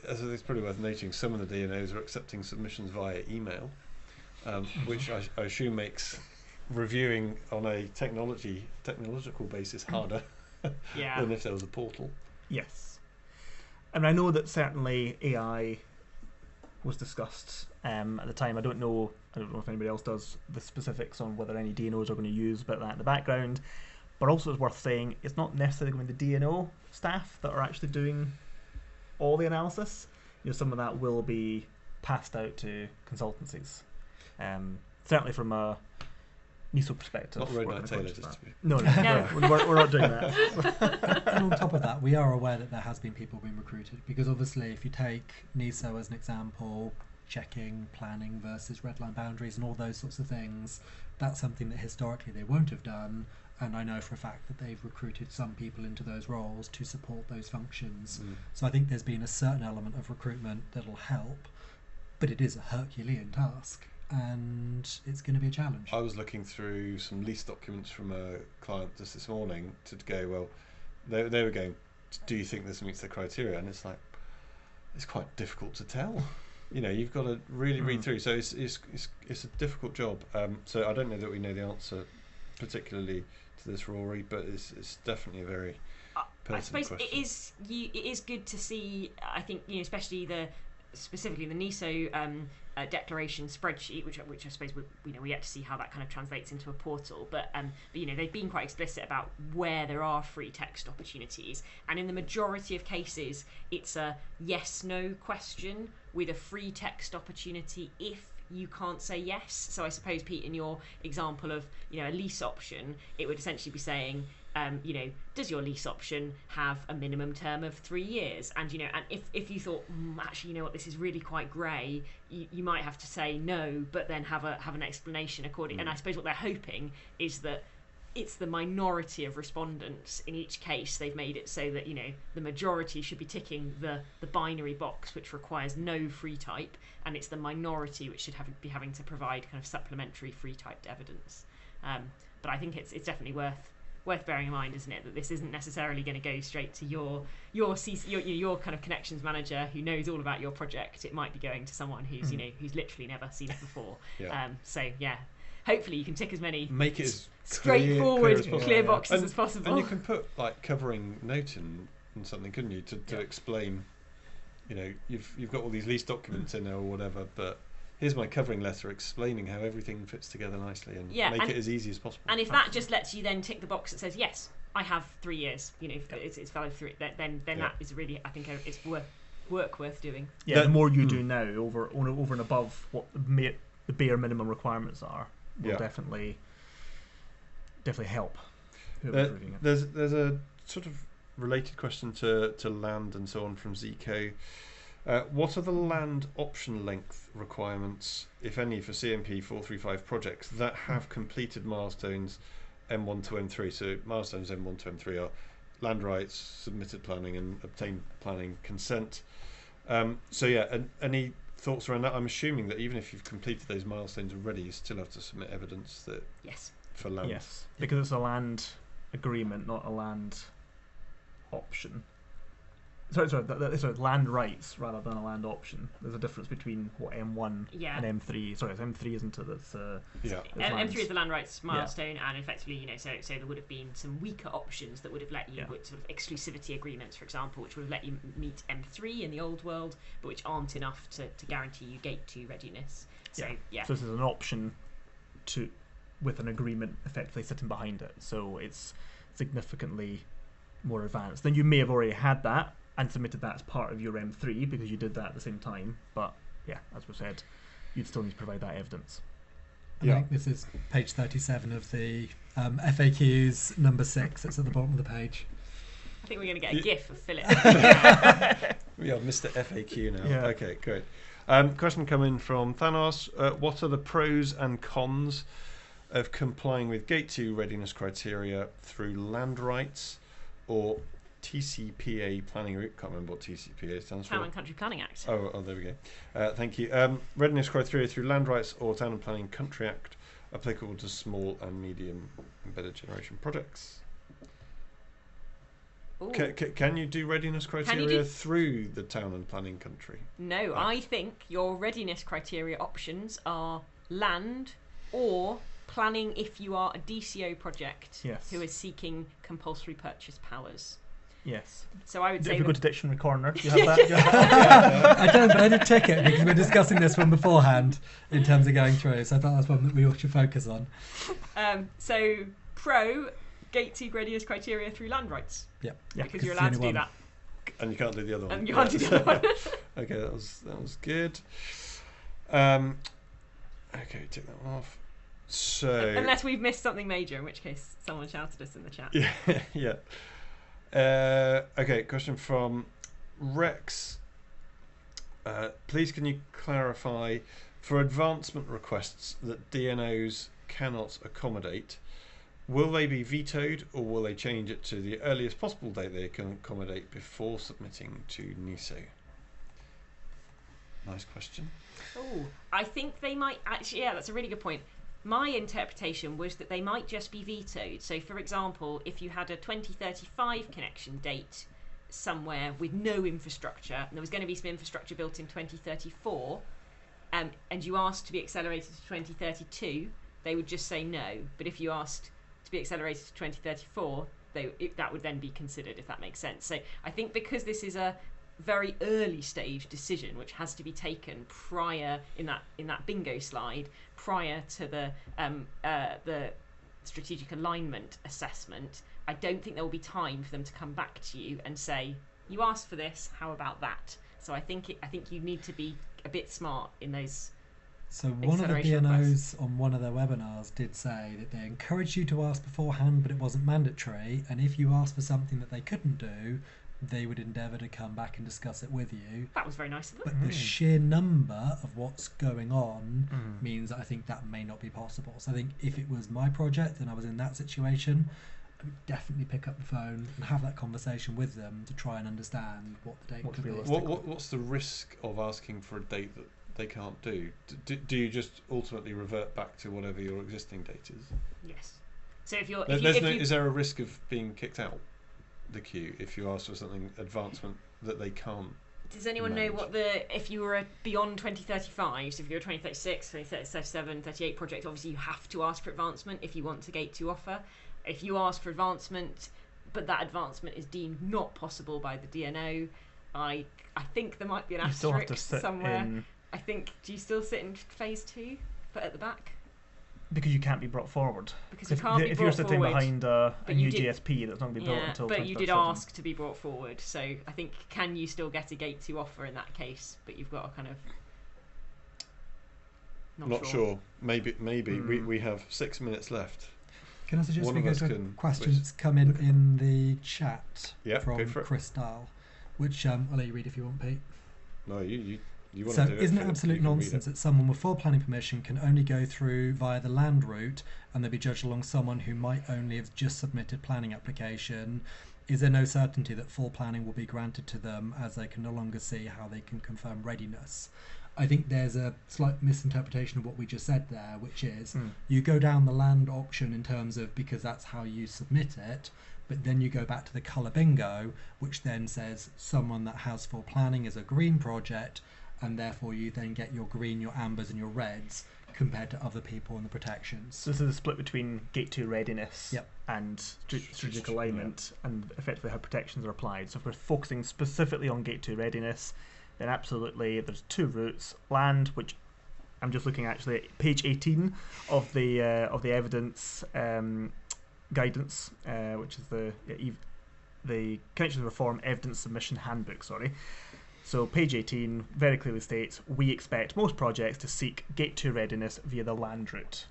As it's probably worth noting, some of the DNOs are accepting submissions via email, which I assume makes reviewing on a technological basis harder than if there was a portal. Yes. And I know that certainly AI was discussed at the time. I don't know if anybody else does the specifics on whether any DNOs are going to use about that in the background. But also it's worth saying it's not necessarily going to be the DNO staff that are actually doing all the analysis. Some of that will be passed out to consultancies. Certainly from a NESO perspective. Not Road Night Taylor, just to be... No. We're not doing that. And on top of that, we are aware that there has been people being recruited, because obviously if you take NESO as an example, checking, planning versus red line boundaries and all those sorts of things, that's something that historically they won't have done, and I know for a fact that they've recruited some people into those roles to support those functions. So I think there's been a certain element of recruitment that'll help, but it is a Herculean task, and it's going to be a challenge. I was looking through some lease documents from a client just this morning to go, well, they were going, do you think this meets the criteria? And it's like, it's quite difficult to tell. You've got to really read through. So it's a difficult job. So I don't know that we know the answer particularly to this, Rory, but it's definitely a very I suppose question. it is good to see. I think especially specifically the NESO declaration spreadsheet, which I suppose we yet to see how that kind of translates into a portal. But they've been quite explicit about where there are free text opportunities, and in the majority of cases, it's a yes/no question with a free text opportunity if you can't say yes. So I suppose, Pete, in your example of a lease option, it would essentially be saying, does your lease option have a minimum term of 3 years? And and if you thought actually this is really quite grey, you might have to say no, but then have an explanation according. And I suppose what they're hoping is that it's the minority of respondents in each case. They've made it so that the majority should be ticking the binary box which requires no free type, and it's the minority which should be having to provide kind of supplementary free typed evidence. But I think it's definitely worth bearing in mind, isn't it, that this isn't necessarily going to go straight to your kind of connections manager who knows all about your project. It might be going to someone who's who's literally never seen it before. Hopefully you can tick as many make it as straightforward, clear boxes as possible. And you can put covering note in something, couldn't you, to explain. You've got all these lease documents in there or whatever, but here's my covering letter explaining how everything fits together nicely, and make it as easy as possible. And if that just lets you then tick the box that says yes, I have 3 years, it's valid through it, then that is really, I think it's worth doing. Yeah, the more you do now over and above what the bare minimum requirements are, will definitely help. There's a sort of related question to land and so on from Zico. What are the land option length requirements, if any, for CMP 435 projects that have completed milestones M1 to M3? So milestones M1 to M3 are land rights, submitted planning, and obtained planning consent. Any thoughts around that? I'm assuming that even if you've completed those milestones already, you still have to submit evidence that for land. Yes, because it's a land agreement, not a land option. Sorry, land rights rather than a land option. There's a difference between what M1 and M3. Sorry, M3 isn't it? It's M3 is the land rights milestone, and effectively, so there would have been some weaker options that would have let you, with sort of exclusivity agreements, for example, which would have let you meet M3 in the old world, but which aren't enough to guarantee you Gate 2 readiness. So this is an option with an agreement effectively sitting behind it. So it's significantly more advanced. Then you may have already had that and submitted that as part of your M3 because you did that at the same time. But as we said, you'd still need to provide that evidence. I think this is page 37 of the FAQs, number 6. It's at the bottom of the page. I think we're going to get a GIF of Philip. We are Mr. FAQ now. Yeah. Okay, great. Question coming from Thanos. What are the pros and cons of complying with Gate 2 readiness criteria through land rights or TCPA planning route? Can't remember what TCPA stands for. Town and Country Planning Act. Oh, there we go. Thank you. Readiness criteria through land rights or Town and Planning Country Act applicable to small and medium embedded generation projects. Can you do readiness criteria through the Town and Planning Country? No, I think your readiness criteria options are land or planning if you are a DCO project who is seeking compulsory purchase powers. Yes. So I would say If we go that to Dictionary Corner, do you have that? Do you have that? I don't, but I did check it because we're discussing this one beforehand in terms of going through. So I thought that's one that we ought to focus on. so pro gate 2 readiness criteria through land rights. Yeah. Because you're allowed to do that. And you can't do the other one. And you can't do the other one. Okay, that was good. Okay, take that one off. So unless we've missed something major, in which case someone shouted us in the chat. Yeah. Okay, question from Rex. Please can you clarify for advancement requests that DNOs cannot accommodate, will they be vetoed or will they change it to the earliest possible date they can accommodate before submitting to NESO? Nice question. Oh, I think they might actually. Yeah, that's a really good point. My interpretation was that they might just be vetoed. So, for example, if you had a 2035 connection date somewhere with no infrastructure, and there was going to be some infrastructure built in 2034, and you asked to be accelerated to 2032, they would just say no. But if you asked to be accelerated to 2034, that would then be considered, if that makes sense. So, I think because this is a very early stage decision which has to be taken prior in that bingo slide prior to the strategic alignment assessment, I don't think there will be time for them to come back to you and say, you asked for this, how about that? So I think you need to be a bit smart in those. So one of the DNOs on one of their webinars did say that they encouraged you to ask beforehand, but it wasn't mandatory, and if you asked for something that they couldn't do, they would endeavour to come back and discuss it with you. That was very nice of them. But the sheer number of what's going on means that I think that may not be possible. So I think if it was my project and I was in that situation, I would definitely pick up the phone and have that conversation with them to try and understand what the date could be. What's the risk of asking for a date that they can't do? Do you just ultimately revert back to whatever your existing date is? Yes. So is there a risk of being kicked out the queue if you ask for something advancement that they can't? Does anyone know what if you were beyond 2035, so if you're a 2036, 2037, 38 project, obviously you have to ask for advancement if you want to gate 2 offer. If you ask for advancement, but that advancement is deemed not possible by the DNO, I think there might be an asterisk somewhere. I think, do you still sit in phase 2, but at the back? Because you can't be brought forward. Because you can't be brought forward. If you're sitting behind a new GSP that's not going to be built until 2037. But you did ask to be brought forward, so I think, can you still get a gate 2 offer in that case? But you've got a kind of... Not sure. Maybe. We have 6 minutes left. Can I suggest we go to a question that's come in the chat from Chris Dahl, which I'll let you read if you want, Pete. No, you want so to do it. Isn't it absolute nonsense that someone with full planning permission can only go through via the land route and they'll be judged along someone who might only have just submitted planning application? Is there no certainty that full planning will be granted to them as they can no longer see how they can confirm readiness? I think there's a slight misinterpretation of what we just said there, which is you go down the land option in terms of because that's how you submit it, but then you go back to the colour bingo, which then says someone that has full planning is a green project, and therefore you then get your green, your ambers and your reds compared to other people in the protections. So this is a split between Gate 2 readiness and strategic alignment and effectively how protections are applied. So if we're focusing specifically on Gate 2 readiness, then absolutely there's 2 routes. Land, which I'm just looking actually at page 18 of the evidence guidance, which is the Connection Reform Evidence Submission Handbook, So page 18 very clearly states, we expect most projects to seek Gate 2 readiness via the land route.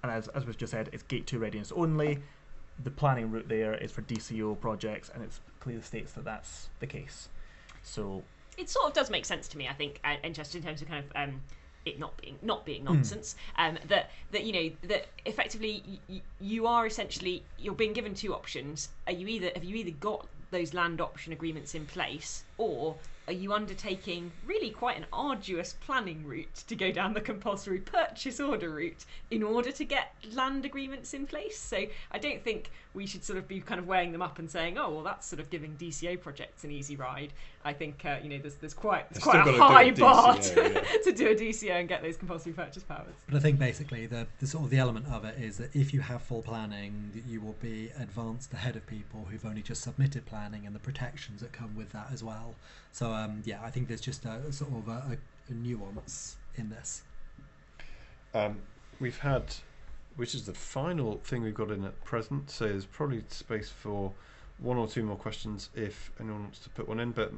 And as we've just said, it's Gate 2 readiness only. The planning route there is for DCO projects, and it clearly states that that's the case. So it sort of does make sense to me, I think, and just in terms of kind of it not being nonsense. That effectively you are essentially, you're being given 2 options. Have you either got those land option agreements in place, or are you undertaking really quite an arduous planning route to go down the compulsory purchase order route in order to get land agreements in place? So I don't think we should sort of be kind of weighing them up and saying, oh, well, that's sort of giving DCO projects an easy ride. I think there's quite a high bar to do a DCO and get those compulsory purchase powers. But I think basically the sort of the element of it is that if you have full planning, you will be advanced ahead of people who've only just submitted planning and the protections that come with that as well. So I think there's just a sort of a nuance in this. We've had, which is the final thing we've got in at present, so there's probably space for one or two more questions if anyone wants to put one in, but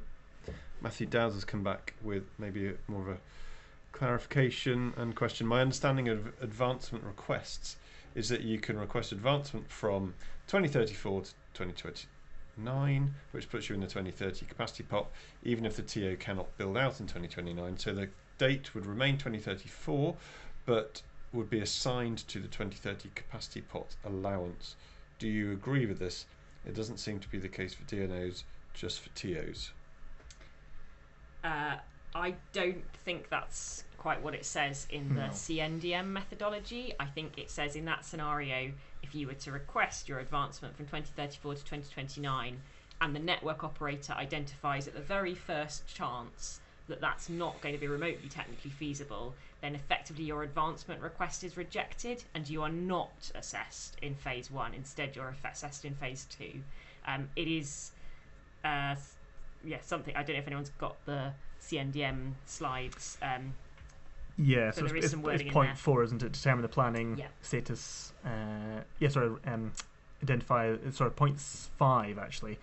Matthew Dowds has come back with maybe more of a clarification and question. My understanding of advancement requests is that you can request advancement from 2034 to 2029, which puts you in the 2030 capacity pot, even if the TO cannot build out in 2029. So the date would remain 2034, but would be assigned to the 2030 capacity pot allowance. Do you agree with this? It doesn't seem to be the case for DNOs, just for TOs. I don't think that's quite what it says in the CNDM methodology. I think it says in that scenario, if you were to request your advancement from 2034 to 2029 and the network operator identifies at the very first chance that that's not going to be remotely technically feasible, then effectively your advancement request is rejected and you are not assessed in phase 1. Instead, you're assessed in phase 2. It is something, I don't know if anyone's got the CNDM slides. Yeah, so so it's point there. 4, isn't it? Determine the planning status. Identify, point 5 actually.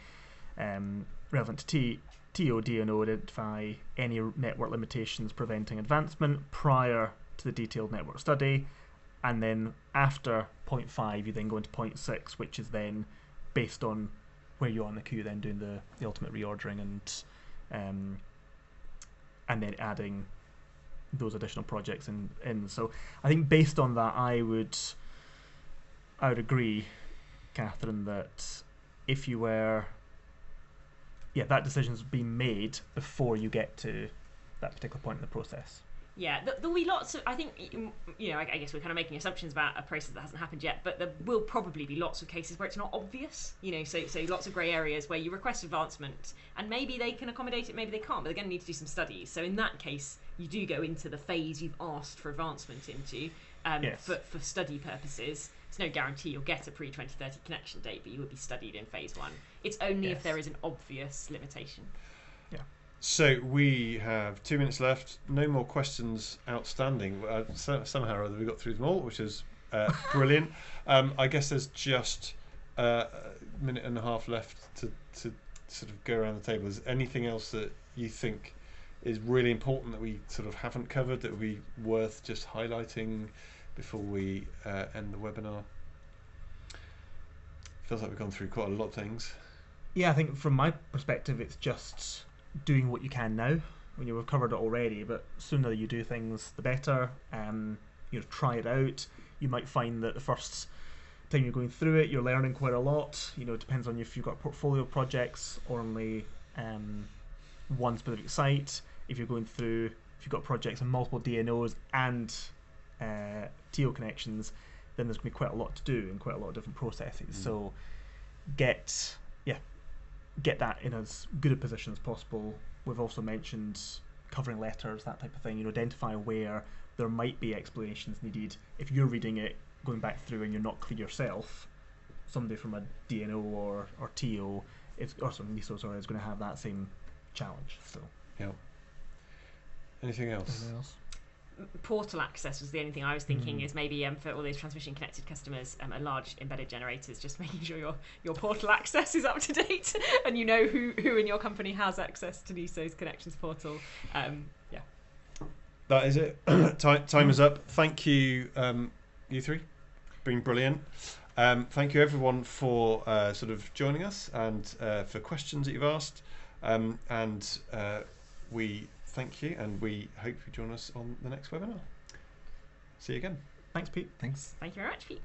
Relevant to TOD&O, identify any network limitations preventing advancement prior to the detailed network study, and then after point 5 you then go into point 6, which is then based on where you are in the queue, then doing the ultimate reordering and then adding those additional projects in. So I think based on that, I would agree, Catherine, that if you were, that decision's been made before you get to that particular point in the process. Yeah, there'll be lots of, I think, I guess we're kind of making assumptions about a process that hasn't happened yet, but there will probably be lots of cases where it's not obvious, so lots of grey areas where you request advancement and maybe they can accommodate it, maybe they can't, but they're going to need to do some studies. So in that case, you do go into the phase you've asked for advancement into for study purposes. It's no guarantee you'll get a pre-2030 connection date, but you will be studied in phase 1. It's only if there is an obvious limitation. Yeah. So we have 2 minutes left. No more questions outstanding. Somehow or other we got through them all, which is brilliant. I guess there's just a minute and a half left to sort of go around the table. Is anything else that you think is really important that we sort of haven't covered that would be worth just highlighting before we end the webinar? Feels like we've gone through quite a lot of things. Yeah, I think from my perspective, it's just doing what you can now. When we've covered it already, but sooner you do things, the better. Try it out. You might find that the first time you're going through it, you're learning quite a lot. It depends on if you've got portfolio projects or only one specific site. If you're going through, if you've got projects on multiple DNOs and TO connections, then there's going to be quite a lot to do and quite a lot of different processes. So get that in as good a position as possible. We've also mentioned covering letters, that type of thing. Identify where there might be explanations needed. If you're reading it, going back through and you're not clear yourself, somebody from a DNO or TO or some NESO is going to have that same challenge. So Anything else? Portal access was the only thing I was thinking is maybe for all those transmission connected customers, a large embedded generators, just making sure your portal access is up to date and you know who in your company has access to NESO's connections portal. That is it. Time is up. Thank you, you three. Been brilliant. Thank you everyone for sort of joining us and for questions that you've asked. We thank you, and we hope you join us on the next webinar. See you again. Thanks, Pete. Thanks. Thank you very much, Pete.